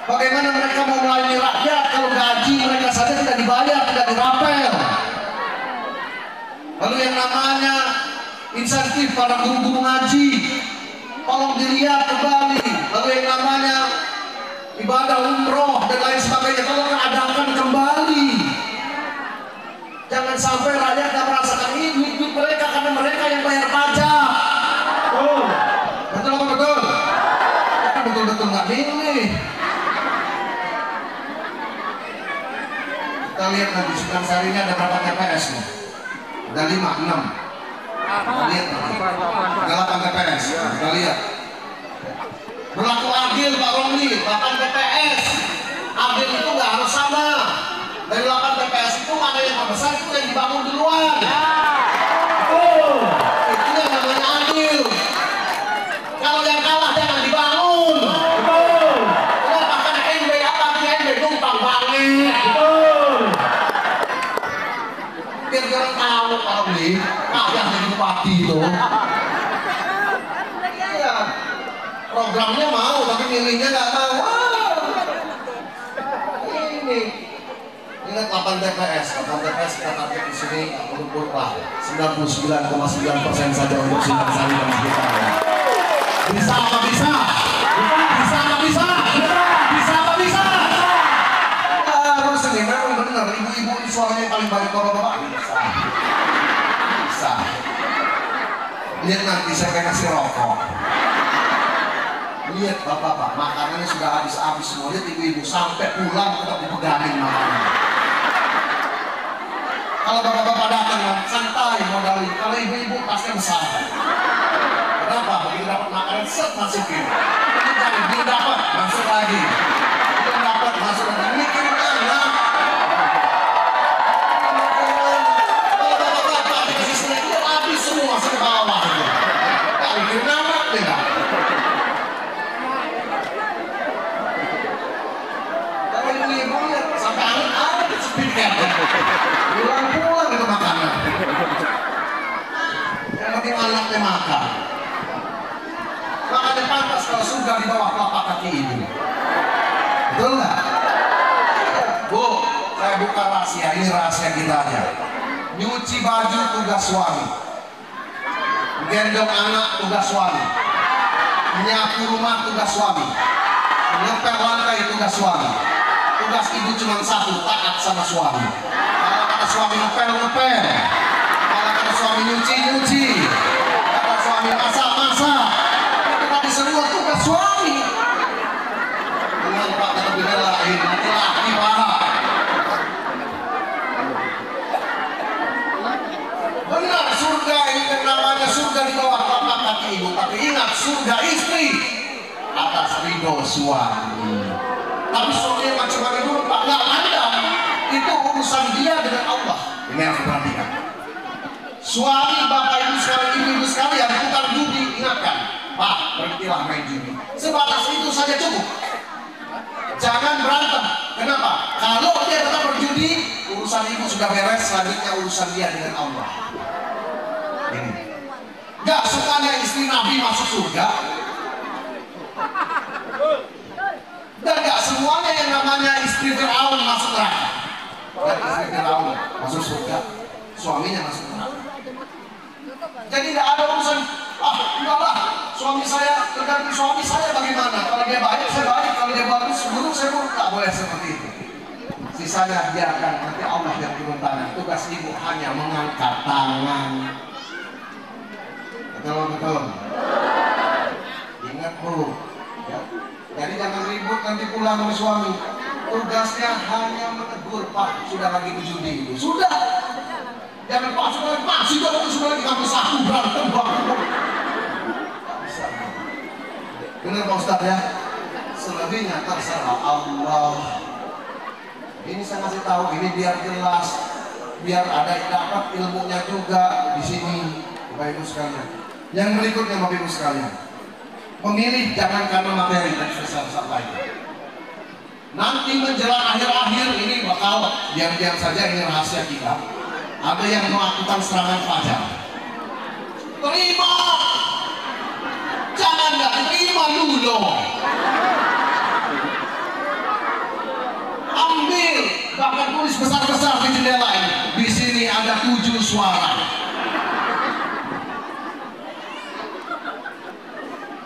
Speaker 1: Bagaimana mereka mau melayani rakyat kalau gaji mereka saja tidak dibayar, tidak dirapel? Lalu yang namanya insentif para guru-guru ngaji, tolong dilihat kembali. Lalu yang namanya ibadah umroh dan lain sebagainya, tolong adakan kembali. Jangan sampai rakyat tidak merasakan ini duit mereka karena mereka yang bayar pajak. Betul apa betul? Betul-betul nggak milih. Kita lihat nanti Sukan Sari ini ada berapa TPS nih? Ada 5, 6. Kita lihat nanti. Ada 8 TPS. Kita lihat. Berlaku adil Pak Romli, 8 TPS. Adil itu nggak harus sama. Dari 8 TPS itu mana yang terbesar itu yang dibangun duluan. Itu yang namanya adil. Kalau yang kalah jangan dibangun. Kenapa? Karena NB apa? NB numpang banget. Biar orang tahu kalau beli kaya jadi bupati itu. Iya. Programnya mau tapi milihnya nggak mau. Ini ingat 8 TPS kita target di sini mengumpul lah 99,9% saja untuk Singgasari dan sekitarnya. Bisa apa bisa? Bisa apa bisa? Bisa apa bisa? Harus ini memang benar, ibu-ibu suaranya paling banyak bapak-bapak bisa. Bisa. Lihat nanti saya pengen kasih rokok. Lihat bapak-bapak, makanannya sudah habis-habis semua. Lihat ibu-ibu sampai pulang tetap dipegangin makanannya. Kalau bapak-bapak datang santai modalin, kalau ibu-ibu pasti besar. Kenapa? Begitu dapat makanan set masukin. Belum dapat masuk lagi. Belum dapat masuk lagi. Mikirin anak. Kalau bapak-bapak dikasih snack itu habis semua ke bawah. Tak mikirin anak deh. Kalau ibu-ibu lihat sampai anak kesepikan. Pulang-pulang itu makanan. Yang penting anaknya makan. Makanya pantas kalau surga di bawah telapak kaki ibu. Betul nggak? Bu, saya buka rahasia. Ini rahasia kita aja. Nyuci baju tugas suami. Gendong anak tugas suami. Menyapu rumah tugas suami. Ngepel lantai tugas suami. Tugas ibu cuma satu, taat sama suami. Kata suami ngepel. Kalau kata suami nyuci. Kata suami masak. Itu tadi semua tugas suami. Dengan Pak kata belain, laki-laki parah. Benar, surga ini namanya surga di bawah telapak kaki ibu. Tapi ingat, surga istri atas ridho suami. Tapi suami macam-macam dulu, Pak, nggak ada. Itu urusan dia dengan Allah. Ini harus diperhatikan. Suami, bapak ibu sekalian, ibu sekalian, bukan judi, ingatkan. Pak, berhentilah main judi. Sebatas itu saja cukup. Jangan berantem. Kenapa? Kalau dia tetap berjudi, urusan ibu sudah beres, selanjutnya urusan dia dengan Allah. Ini. Gak sukanya istri Nabi masuk surga. Dan gak semuanya yang namanya istri Fir'aun masuk neraka. Dan istri Fir'aun masuk surga, suaminya masuk neraka. Jadi tidak ada urusan, enggaklah, suami saya, tergantung suami saya bagaimana. Kalau dia baik, saya baik. Kalau dia bagus, buruk, saya buruk. Tak boleh seperti itu. Sisanya biarkan nanti Allah yang turun tangan. Tugas ibu hanya mengangkat tangan. Betul. Ingat bu, ya. Jadi jangan ribut nanti pulang sama suami. Tugasnya hanya menegur, Pak, sudah lagi berjudi itu. Sudah. Jangan Pak, sudah lagi kami satu berantem. Benar Pak Ustaz ya? Selebihnya terserah Allah. Ini saya kasih tahu, ini biar jelas, biar ada yang dapat ilmunya juga di sini, Bapak Ibu sekalian. Yang berikutnya Bapak Ibu sekalian, memilih jangan karena materi dan susah sampaikan. Nanti menjelang akhir-akhir ini bakal diam-diam saja, ini rahasia kita. Ada yang melakukan serangan fajar. Terima, jangan nggak terima dulu. Ambil, bahkan tulis besar-besar di jendela ini. Di sini ada 7 suara.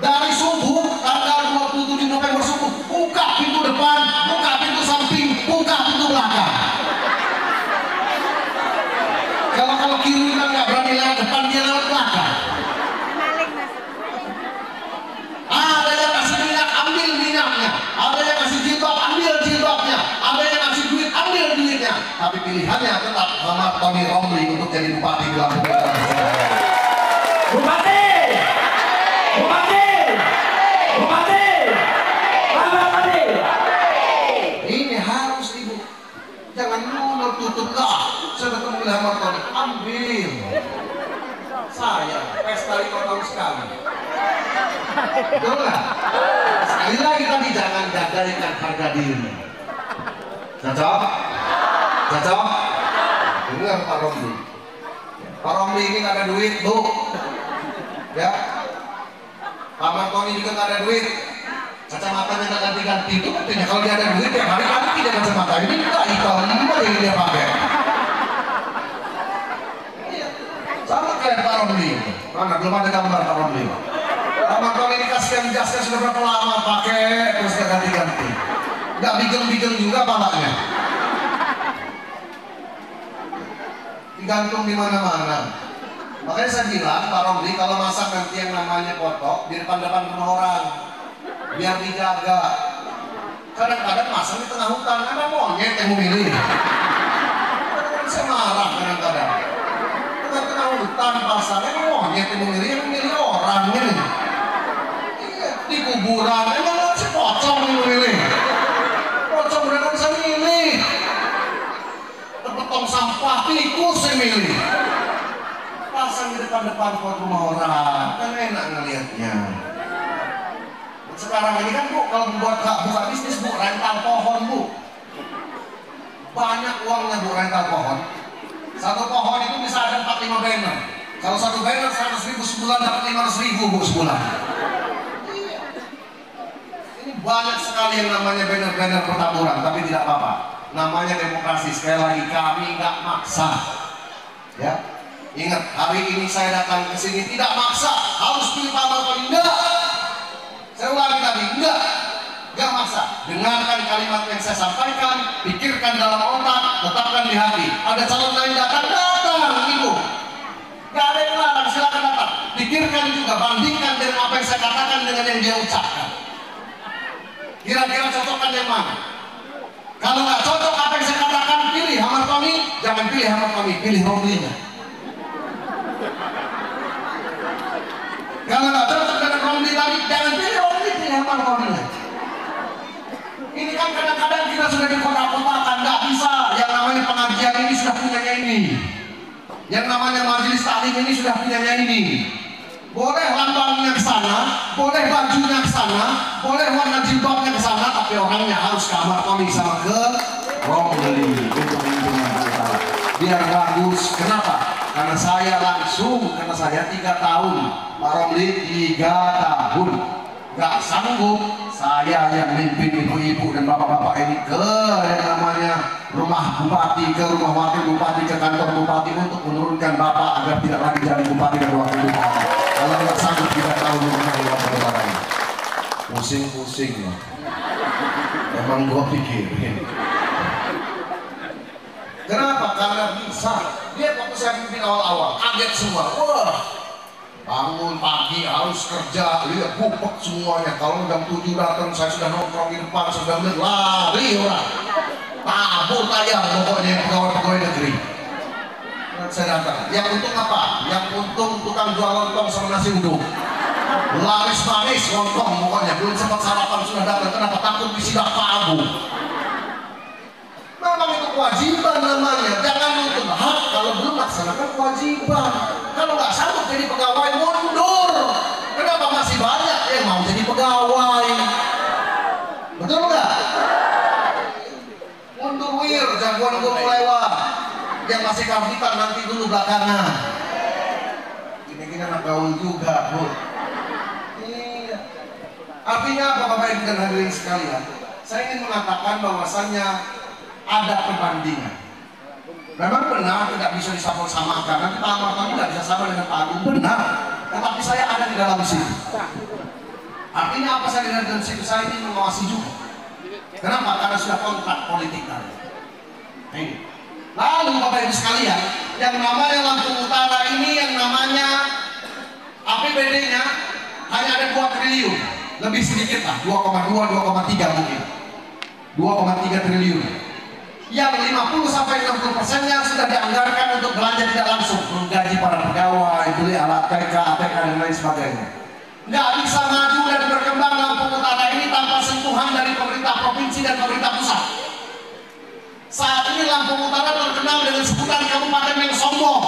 Speaker 1: Dari subuh tanggal 27 November subuh, buka pintu depan, buka pintu samping, buka pintu belakang. Kalau kiri kan nggak berani lewat depan, dia lewat belakang. Ada yang kasih minyak, ambil minyaknya. Ada yang kasih jilbab, ambil jilbabnya. Ada yang kasih duit, ambil duitnya. Tapi pilihannya tetap Muhammad Tony Romli untuk jadi bupati di Lampung.
Speaker 2: Bupati!
Speaker 1: Ini harus ibu. Jangan dulu tutup lah. Saya ketemu Muhammad Tony, ambil. Saya pesta 5 tahun sekali. Betul nggak? Sekali lagi tadi jangan gadaikan harga diri. Cocok? Cocok? Dengar Pak Romli. Pak Romli ini nggak ada duit, Bu. Ya. Pak Martoni juga nggak ada duit. kacamatanya nggak ganti-ganti itu artinya kalau dia ada duit tiap hari ganti dia kacamata ini enggak hitam yang dia pakai. Iya. Sama kayak Pak Romli. Mana belum ada gambar Pak Romli. Lama kalau ini kasihan jasnya sudah berapa lama pakai terus dia ganti-ganti. Nggak bigel-bigel juga palanya. Digantung di mana-mana. Makanya saya bilang Pak Romli kalau masak nanti yang namanya foto di depan-depan rumah orang biar dijaga. Kadang-kadang masak di tengah hutan ada monyet yang memilih. Kadang-kadang saya marah kadang-kadang. Tengah hutan pasarnya monyet yang memilih orang ini. Iya, di kuburan emang harus pocong yang memilih. Pocong mereka bisa milih. Tong sampah tikus yang milih. Pasang di depan-depan rumah orang kan enak ngelihatnya. Sekarang ini kan Bu, kalau buka bisnis Bu, rental pohon Bu, banyak uangnya Bu rental pohon. Satu pohon itu bisa ada 4-5 banner. Kalau satu banner 100.000 sebulan dapat 500.000 Bu sebulan. Ini banyak sekali yang namanya banner-banner pertaburan, tapi tidak apa-apa. Namanya demokrasi. Sekali lagi kami nggak maksa. Ya. Ingat, hari ini saya datang ke sini tidak maksa harus pilih Pak Martoni, enggak. Saya ulangi tadi, enggak maksa. Dengarkan kalimat yang saya sampaikan, pikirkan dalam otak, tetapkan di hati. Ada calon lain datang Ibu. Enggak ada yang larang, silakan datang. Pikirkan juga, bandingkan dengan apa yang saya katakan dengan yang dia ucapkan. Kira-kira cocokkan yang mana? Kalau nggak cocok apa yang saya katakan, pilih Martoni, jangan pilih Martoni, pilih Romlinya. Kalau nggak cocok dengan Romli lagi, jangan pilih Romli, pilih Martoni. Ini kan kadang-kadang kita sudah dikotak-kotakan, nggak bisa. Yang namanya pengajian ini sudah punyanya ini. Yang namanya majelis taklim ini sudah punyanya ini. Boleh lambangnya ke sana, boleh bajunya ke sana, boleh warna jilbabnya ke sana, tapi orangnya harus ke Martoni sama ke Romli untuk lingkungan utara. Biar bagus. Kenapa? Karena saya langsung, karena saya 3 tahun, Pak Romli 3 tahun, nggak sanggup saya yang mimpin ibu-ibu dan bapak-bapak ini ke yang namanya rumah bupati, ke rumah wakil bupati, ke kantor bupati untuk menurunkan bapak agar tidak lagi jadi bupati dan wakil bupati. Kalau nggak sanggup 3 tahun mengenai wakil bupati, pusing-pusing ya. Emang gua pikirin. Kenapa? Karena bisa. Lihat waktu saya pimpin awal-awal, kaget semua. Wah, bangun pagi harus kerja, lihat bupek semuanya. Kalau jam 7 datang, saya sudah nongkrong di depan, sudah melihat lari orang. Tabur tayang pokoknya pegawai-pegawai negeri. Saya datang. Yang untung apa? Yang untung tukang jual lontong sama nasi uduk. Laris manis lontong pokoknya. Belum sempat sarapan sudah datang. Kenapa? Takut disidak Pak Abu. Memang itu kewajiban namanya. Jangan nuntut hak kalau belum laksanakan kewajiban. Kalau nggak sanggup jadi pegawai, mundur. Kenapa masih banyak yang mau jadi pegawai? Betul nggak? Mundur wir, jagoan gue mulai wah. Yang masih karbitan nanti dulu belakangan. Gini-gini anak gaul juga, Bu. Iya. Artinya apa Bapak Ibu dan hadirin sekalian? Saya ingin mengatakan bahwasannya ada perbandingan. Memang benar tidak bisa disamakan. Nanti Pak Martoni tidak bisa sama dengan Pak Agung, benar. Tetapi saya ada di dalam situ. Artinya apa saya di dalam situ? Saya ingin mengawasi juga. Kenapa? Karena sudah kontrak politik tadi. Ini. Lalu Bapak Ibu sekalian, yang namanya Lampung Utara ini yang namanya APBD-nya hanya ada 2 triliun, lebih sedikit lah, 2,2, 2,3 mungkin, 2,3 triliun. Yang 50-60%-nya sudah dianggarkan untuk belanja tidak langsung, menggaji para pegawai, beli alat TK, ATK dan lain sebagainya. Nggak bisa maju dan berkembang Lampung Utara ini tanpa sentuhan dari pemerintah provinsi dan pemerintah pusat. Saat ini Lampung Utara terkenal dengan sebutan kabupaten yang sombong.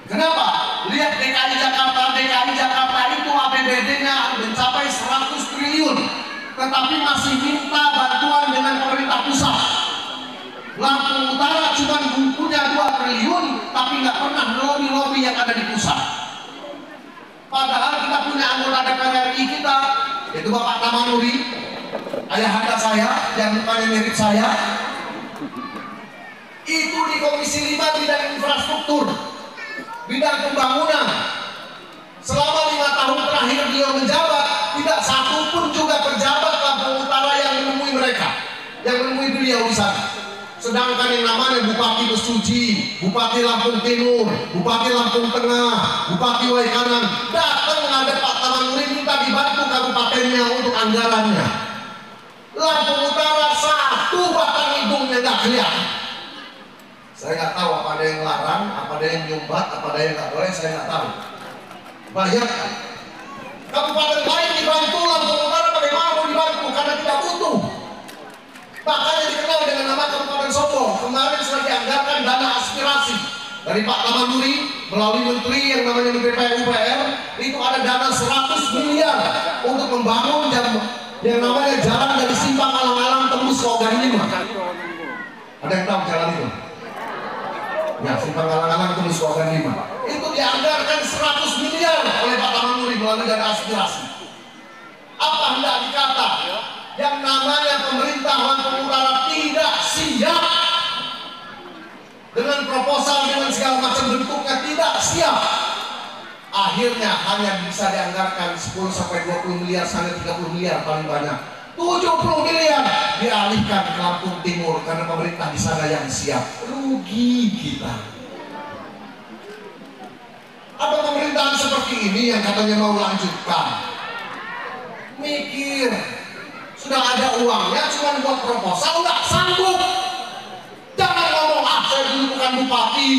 Speaker 1: Kenapa? Lihat DKI Jakarta itu APBD-nya mencapai 100 triliun, tetapi masih minta bantuan dengan pemerintah pusat. Lampung Utara cuma punya 2 triliun, tapi nggak pernah lobby-lobby yang ada di pusat. Padahal kita punya anggota DPR RI kita yaitu Bapak Tamanuri, ayahanda saya yang mukanya mirip saya. Itu di Komisi 5 bidang infrastruktur, bidang pembangunan. Selama 5 tahun terakhir beliau menjabat, tidak satu pun juga pejabat Lampung Utara yang menemui mereka, yang menemui beliau di sana. Sedangkan yang namanya Bupati Besuji, Bupati Lampung Timur, Bupati Lampung Tengah, Bupati Waikanan datang menghadap Pak Tamanuri minta dibantu kabupatennya untuk anggarannya. Lampung Utara satu batang hidungnya nggak kelihatan. Saya nggak tahu apa ada yang larang, apa ada yang nyumbat, apa ada yang nggak boleh, saya nggak tahu. Bayangkan, kabupaten lain dibantu, Lampung Utara bagaimana mau dibantu karena tidak butuh. Makanya dikenal dengan nama Kabupaten Sombong. Kemarin sudah dianggarkan dana aspirasi dari Pak Tamanuri melalui menteri yang namanya Menteri PUPR, itu ada dana 100 miliar untuk membangun yang namanya jalan dari Simpang Alang-alang tembus ke Ogan 5. Ada yang tahu jalan itu? Ya, Simpang Alang-alang tembus ke Ogan 5. Itu dianggarkan 100 miliar oleh Pak Tamanuri melalui dana aspirasi. Apa hendak dikata? Yang namanya pemerintah Lampung Utara tidak siap dengan proposal, dengan segala macam bentuknya, tidak siap. Akhirnya hanya bisa dianggarkan 10-20 miliar sampai 30 miliar paling banyak. 70 miliar dialihkan ke Lampung Timur karena pemerintah di sana yang siap. Rugi kita. Apa pemerintahan seperti ini yang katanya mau lanjutkan? Mikir. Sudah ada uangnya, cuma buat proposal nggak sanggup. Jangan ngomong saya dulu bukan bupati.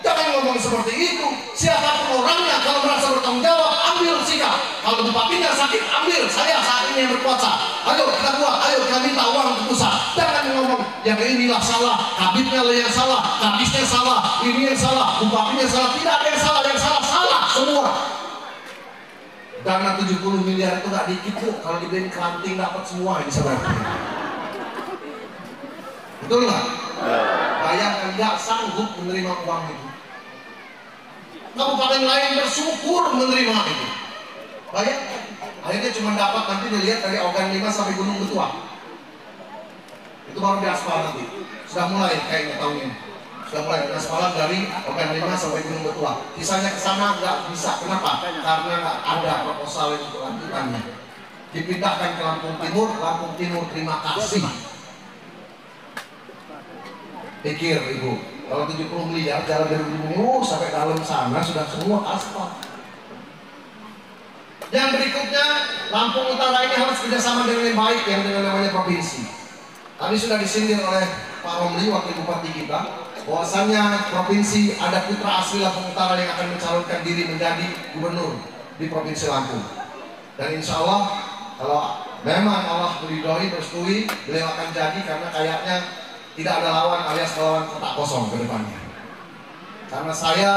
Speaker 1: Jangan ngomong seperti itu. Siapapun orangnya kalau merasa bertanggung jawab, ambil sikap. Kalau bupatinya sakit, ambil. Saya saat ini yang berkuasa. Ayo kita buat, ayo kita minta uang ke pusat. Jangan ngomong yang inilah salah, kabitnya lah yang salah, kadisnya salah, ini yang salah, bupatinya salah. Tidak ada yang salah salah semua. Dana 70 miliar itu gak dikit tuh, kalau dibeliin kelanting dapat semua ini saudara. Betul nggak? Bayangkan nggak sanggup menerima uang itu. Kabupaten lain bersyukur menerima itu. Bayangkan, akhirnya cuma dapat nanti dilihat dari Ogan 5 sampai Gunung Betuah. Itu baru diaspal nanti. Sudah mulai kayaknya tahun ini. Sudah mulai pengaspalan dari Ogan 5 sampai Gunung Betuah. Sisanya ke sana nggak bisa. Kenapa? Karena nggak ada proposal untuk lanjutannya. Dipindahkan ke Lampung Timur. Lampung Timur terima kasih. Pikir ibu, kalau 70 miliar jalan dari Gunung sampai dalam sana sudah semua aspal. Yang berikutnya, Lampung Utara ini harus kerjasama dengan yang baik yang dengan namanya provinsi. Tadi sudah disindir oleh Pak Romli, wakil bupati kita, bahwasannya provinsi ada putra asli Lampung Utara yang akan mencalonkan diri menjadi gubernur di provinsi Lampung. Dan insya Allah kalau memang Allah meridhoi, merestui, beliau akan jadi karena kayaknya tidak ada lawan alias lawan kotak kosong ke depannya. Karena saya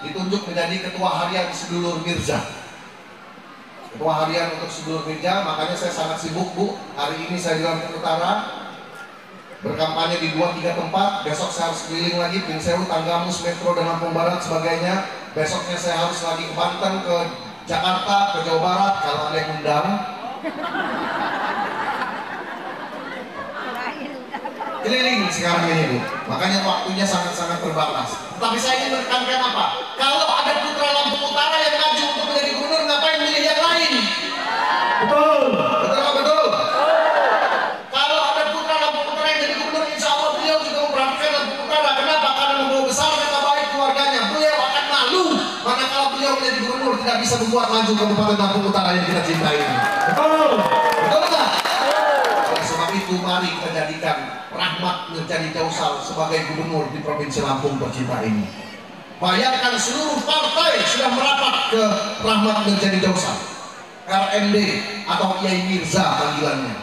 Speaker 1: ditunjuk menjadi ketua harian Sedulur Mirza. Ketua harian untuk Sedulur Mirza, makanya saya sangat sibuk Bu. Hari ini saya di Lampung Utara berkampanye di 2-3 tempat, besok saya harus keliling lagi, Pinsewu, Tanggamus, Metro, dan Lampung Barat sebagainya. Besoknya saya harus lagi ke Banten, ke Jakarta, ke Jawa Barat, kalau ada yang undang. Keliling sekarang ini Bu, makanya waktunya sangat-sangat terbatas. Tapi saya ingin menekankan apa? Kalau ada putra Lampung Utara yang maju untuk menjadi gubernur, ngapain milih yang lain?
Speaker 2: Betul.
Speaker 1: Betul apa betul? Kalau ada putra Lampung Utara yang jadi gubernur, insya Allah beliau juga memperhatikan Lampung Utara. Kenapa? Karena membawa besar nama baik keluarganya. Beliau akan malu manakala beliau menjadi gubernur tidak bisa membuat maju Kabupaten Lampung Utara yang kita cintai ini.
Speaker 2: Betul.
Speaker 1: Betul nggak? Oleh sebab itu mari kita jadikan Rahmat Nurjani Jausal sebagai gubernur di Provinsi Lampung tercinta ini. Bayangkan seluruh partai sudah merapat ke Rahmat Nurjani Jausal, RMD atau Kiai Mirza panggilannya,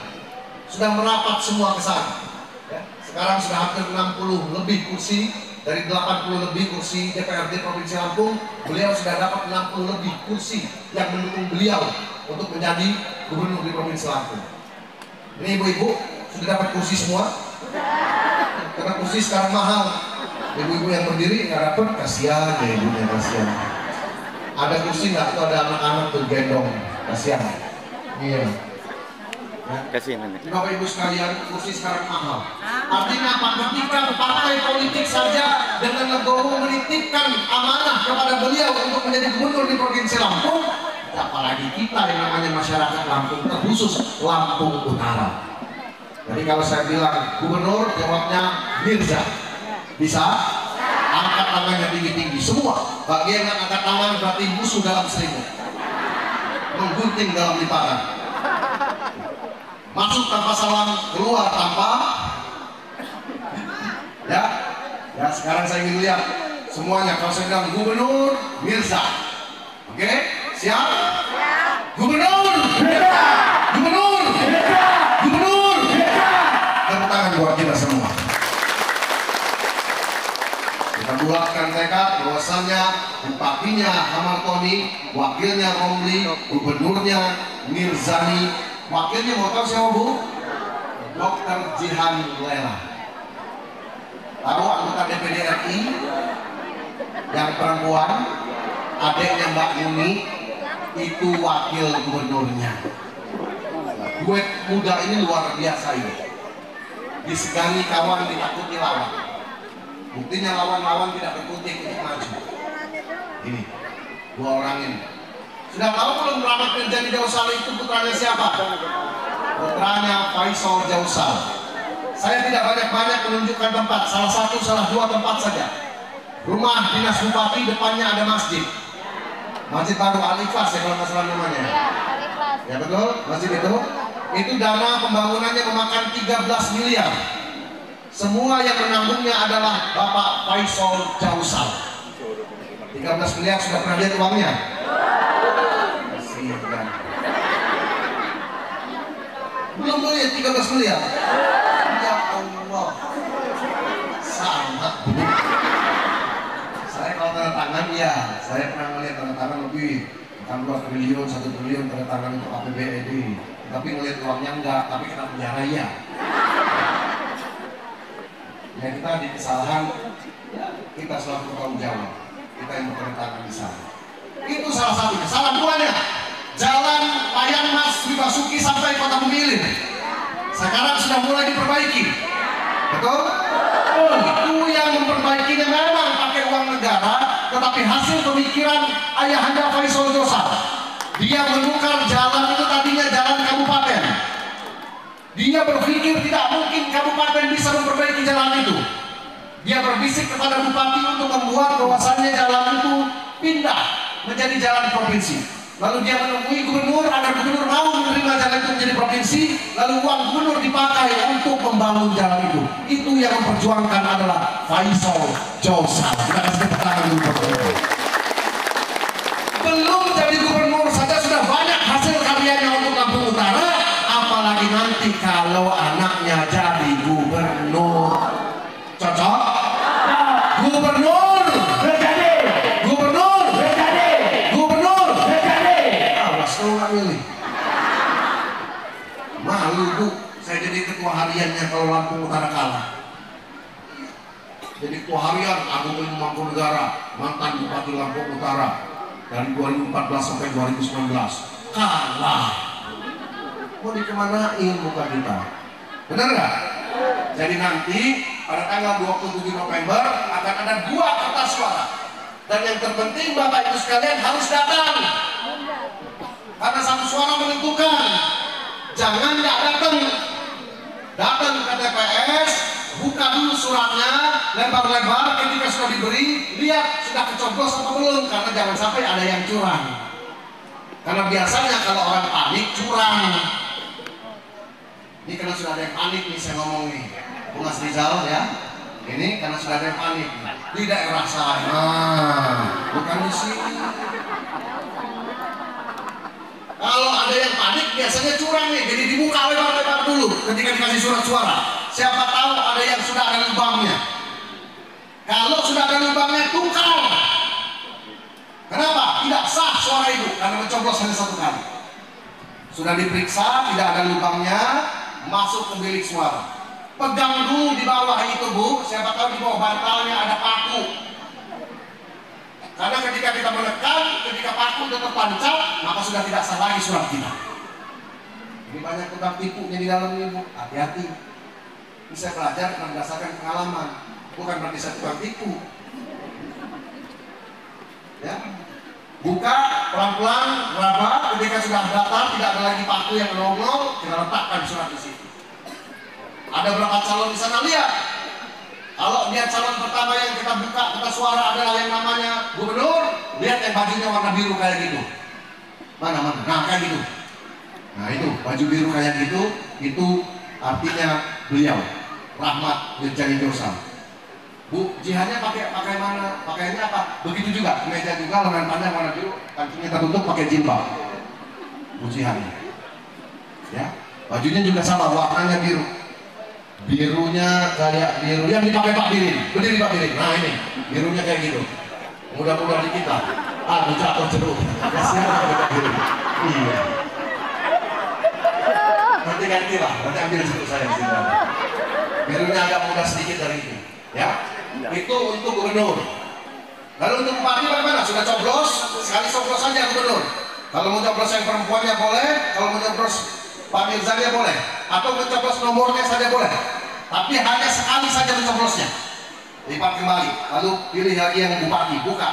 Speaker 1: sudah merapat semua ke sana. Ya, sekarang sudah hampir 60 lebih kursi dari 80 lebih kursi DPRD Provinsi Lampung. Beliau sudah dapat 60 lebih kursi yang mendukung beliau untuk menjadi gubernur di Provinsi Lampung. Ini ibu-ibu sudah dapat kursi semua. Karena kursi sekarang mahal. Ibu-ibu yang berdiri nggak dapat, kasihan ya ibunya, kasihan. Ada kursi nggak? Itu ada anak-anak tuh gendong, kasihan. Iya. Ya.
Speaker 2: Kasih ini.
Speaker 1: Bapak Ibu sekalian, kursi sekarang mahal. Artinya apa? Ketika partai politik saja dengan legowo menitipkan amanah kepada beliau untuk menjadi gubernur di Provinsi Lampung, apalagi kita yang namanya masyarakat Lampung, terkhusus Lampung Utara. Jadi kalau saya bilang gubernur, jawabnya Mirza. Bisa? Angkat tangannya tinggi-tinggi. Semua. Bagi yang angkat tangan berarti musuh dalam selimut, menggunting dalam lipatan. Masuk tanpa salam, keluar tanpa. Ya, ya sekarang saya ingin lihat semuanya. Kalau saya bilang gubernur Mirza, oke, siap? Gubernur Mirza, gubernur Mirza, gubernur Mirza. Tepuk tangan buat kita semua. Kita bulatkan tekad bahwasannya bupatinya Hamartoni, wakilnya Romli, gubernurnya Mirzani. Wakilnya mau tahu siapa Bu? Dr. Jihan Lela. Tahu anggota DPD RI yang perempuan, adiknya Mbak Yuni, itu wakil gubernurnya. Duet muda ini luar biasa ini. Disegani kawan, ditakuti lawan. Buktinya lawan-lawan tidak berkutik untuk maju. Ini dua orang ini. Sudah tahu belum Rahmat Mirjani Jausal itu putranya siapa? Putranya Faisal Jausal. Saya tidak banyak-banyak menunjukkan tempat, salah satu, salah dua tempat saja. Rumah dinas bupati depannya ada masjid. Masjid baru Al-Ikhlas ya kalau nggak salah namanya. Ya betul, masjid itu. Itu dana pembangunannya memakan 13 miliar. Semua yang menanggungnya adalah Bapak Faisal Jausal. 13 miliar sudah pernah lihat uangnya? Belum lihat 13 miliar. Ya Allah, sangat. Saya kalau tanda tangan ya, saya pernah melihat tanda tangan lebih, bukan 2 triliun, 1 triliun tanda tangan untuk APBD. Tapi melihat uangnya enggak, tapi kena penjara ya. Ya kita di kesalahan, ya, kita selalu bertanggung jawab. Kita yang bertanda tangan di sana. Itu salah satunya. Salah duanya, Jalan Payan Mas Basuki sampai Kota Bumi sekarang sudah mulai diperbaiki. Betul? Itu yang memperbaikinya memang pakai uang negara, tetapi hasil pemikiran ayahanda Faisal Jausal. Dia menukar jalan itu tadinya jalan kabupaten. Dia berpikir tidak mungkin kabupaten bisa memperbaiki jalan itu. Dia berbisik kepada bupati untuk membuat bahwasannya jalan itu pindah menjadi jalan provinsi. Lalu dia menemui gubernur agar gubernur mau menerima jalan itu menjadi provinsi. Lalu uang gubernur dipakai untuk membangun jalan itu. Itu yang memperjuangkan adalah Faisal Jausal. Kita kasih tepuk tangan dulu. Belum jadi gubernur saja sudah banyak hasil karyanya untuk Lampung Utara. Apalagi nanti kalau anaknya jadi gubernur. Cocok? Gubernur. Malu Bu, saya jadi ketua hariannya kalau Lampung Utara kalah. Jadi ketua harian Agung Mangkunegara, mantan Bupati Lampung Utara dari 2014 sampai 2019 kalah. Mau dikemanain muka kita? Benar nggak? Jadi nanti pada tanggal 27 November akan ada 2 kertas suara. Dan yang terpenting Bapak Ibu sekalian harus datang. Karena satu suara menentukan. Jangan nggak datang. Datang ke TPS, buka dulu suratnya, lebar-lebar. Ketika sudah diberi, lihat sudah kecoblos atau belum. Karena jangan sampai ada yang curang. Karena biasanya kalau orang panik curang. Ini karena sudah ada yang panik nih saya ngomong nih, Bu Mas Rizal ya. Ini karena sudah ada yang panik di daerah sana, bukan di sini. Kalau ada yang panik biasanya curang nih, jadi dibuka lebar-lebar dulu ketika dikasih surat suara. Siapa tahu ada yang sudah ada lubangnya. Kalau sudah ada lubangnya tukar. Kenapa? Tidak sah suara itu karena mencoblos hanya 1 kali. Sudah diperiksa tidak ada lubangnya, masuk ke bilik suara. Pegang dulu di bawah itu Bu, siapa tahu di bawah bantalnya ada paku. Karena ketika kita menekan, ketika paku tetap tancap, maka sudah tidak sah lagi surat kita. Ini banyak tukang tipunya di dalam ini, Bu. Hati-hati. Ini saya belajar karena berdasarkan pengalaman, bukan berarti saya tukang tipu. Ya, buka pelan-pelan, raba. Ketika sudah datar, tidak ada lagi paku yang nongol, kita letakkan surat di situ. Ada berapa calon di sana, lihat. Kalau dia calon pertama yang kita buka, kita suara adalah yang namanya gubernur, lihat yang bajunya warna biru kayak gitu. Mana? Nah, kayak gitu. Nah, itu baju biru kayak gitu, itu artinya beliau Rahmat Mirjani Jorsam. Bu, jihadnya pakai mana? Pakaiannya apa? Begitu juga, kemeja juga, lengan panjang warna biru, kancingnya tertutup pakai jilbab. Bu jihadnya. Ya, bajunya juga sama, warnanya biru. Birunya kayak biru yang dipakai Pak Birin. Berdiri Pak Birin. Nah ini, birunya kayak gitu. Mudah-mudahan di kita. Jatuh jeruk. Kasihan Pak Birin. Iya. Nanti ganti lah, nanti ambil jeruk saya di sini. Birunya agak mudah sedikit dari itu. Ya, itu untuk gubernur. Lalu untuk bupati bagaimana? Sudah coblos, sekali coblos saja gubernur. Kalau mau coblos yang perempuannya boleh, kalau mau coblos Pak Mirzanya boleh, atau mencoblos nomornya saja boleh, tapi hanya sekali saja mencoblosnya. Lipat kembali, lalu pilih lagi yang bupati, buka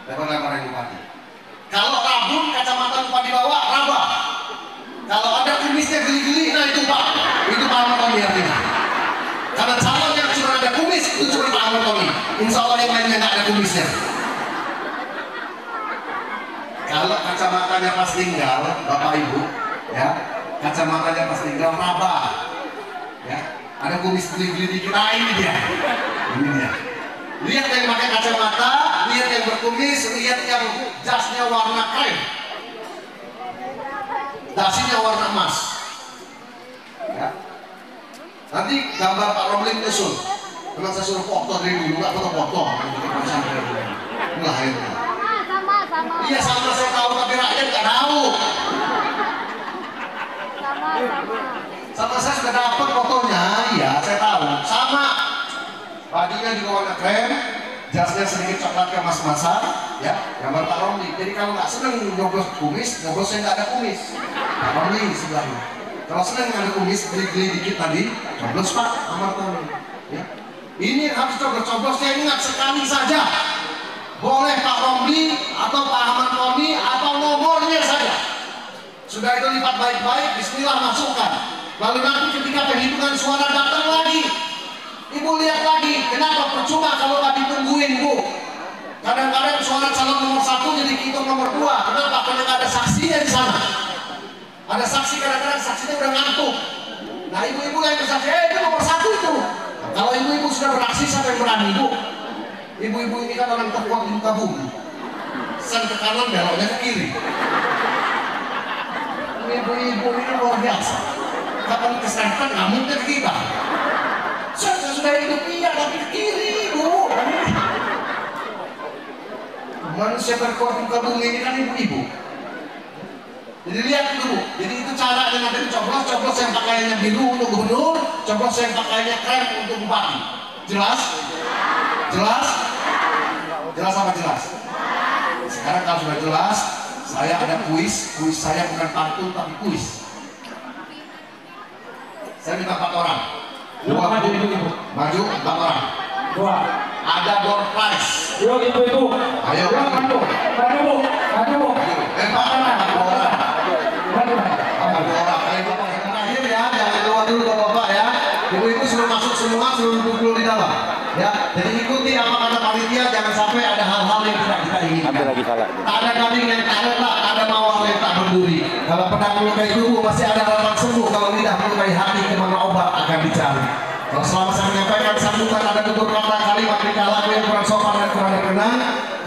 Speaker 1: lebar-lebar yang bupati. Kalau rabun kacamata lupa dibawa, raba. Kalau ada kumisnya geli-geli, nah itu Pak, itu Pak Ahmad Tony artinya. Karena calon yang cuma ada kumis itu cuma Pak Ahmad Tony. Insya Allah yang lainnya nggak ada kumisnya. Kalau kacamatanya pas tinggal, Bapak Ibu, ya. Kacamatanya pas tinggal raba, ya, ada kumis geli-geli dikit. Nah ini dia, lihat yang pakai kacamata, lihat yang berkumis, lihat yang jasnya warna krem, dasinya warna emas, ya. Nanti gambar Pak Romli nyusul. Memang saya suruh foto dari dulu, nggak foto-foto. Inilah itu. Sama. Iya sama, saya tahu tapi rakyat nggak tahu. Sama saya sudah dapat fotonya, iya saya tahu. Sama, bajunya juga warna krem, jasnya sedikit coklat kemas-kemasan, ya, gambar Pak Romli. Jadi kalau nggak seneng nyoblos kumis, nyoblosnya nggak ada kumis. Pak Romli sebelahnya. Kalau seneng ada kumis, geli-geli dikit tadi, coblos Pak Ahmad Tony. Ya. Ini harus coblos-coblosnya, ingat sekali saja. Boleh Pak Romli atau Pak Ahmad Tony atau nomornya saja. Sudah itu lipat baik-baik, bismillah masukkan. Lalu nanti ketika penghitungan suara datang lagi, Ibu lihat lagi, kenapa percuma kalau nggak ditungguin Bu? Kadang-kadang suara calon nomor 1 jadi hitung nomor 2. Kenapa? Karena nggak ada saksinya di sana. Ada saksi, kadang-kadang saksinya udah ngantuk. Nah ibu-ibu yang bersaksi, itu nomor 1 itu. Nah, kalau ibu-ibu sudah beraksi, siapa yang berani Bu? Ibu-ibu ini kan orang terkuat di muka bumi. Sen ke kanan, beloknya ke kiri. Ibu-ibu ini luar biasa. Kapan kesempatan ngamuknya ke kita. Saya sudah hidup iya tapi ke kiri Bu. Manusia terkuat di muka bumi ini kan ibu-ibu. Jadi lihat dulu. Jadi itu cara dengan tadi coblos yang pakaiannya biru untuk gubernur, coblos yang pakaiannya krem untuk bupati. Jelas? Jelas? Jelas apa jelas? Sekarang kalau sudah jelas, saya ada kuis saya bukan pantun tapi kuis. Saya minta 4 orang. Maju 4 orang.
Speaker 2: 2.
Speaker 1: Ada door prize.
Speaker 2: Ibu.
Speaker 1: Ayo
Speaker 2: maju.
Speaker 1: Terakhir ya, jangan keluar dulu Bapak ya. Ibu-ibu suruh masuk semua, suruh duduk dulu di dalam. Ya, jadi ikuti apa kata panitia, jangan sampai ada hal-hal yang tidak kita inginkan. Tak ada gading yang tak letak, tak ada mawar yang tak berduri. Kalau pedang melukai tubuh masih ada harapan sembuh. Kalau lidah melukai hati, kemana obat akan dicari. Kalau selama saya menyampaikan sambutan ada tutur kata kalimat tingkah laku yang kurang sopan dan kurang berkenan,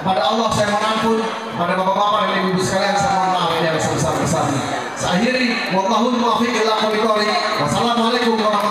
Speaker 1: kepada Allah saya mohon ampun, kepada bapak-bapak dan ibu-ibu sekalian saya mohon maaf yang sebesar-besarnya. Saya akhiri, wallahul muwaffiq ila aqwamit thoriq. Wassalamualaikum warahmatullahi wabarakatuh.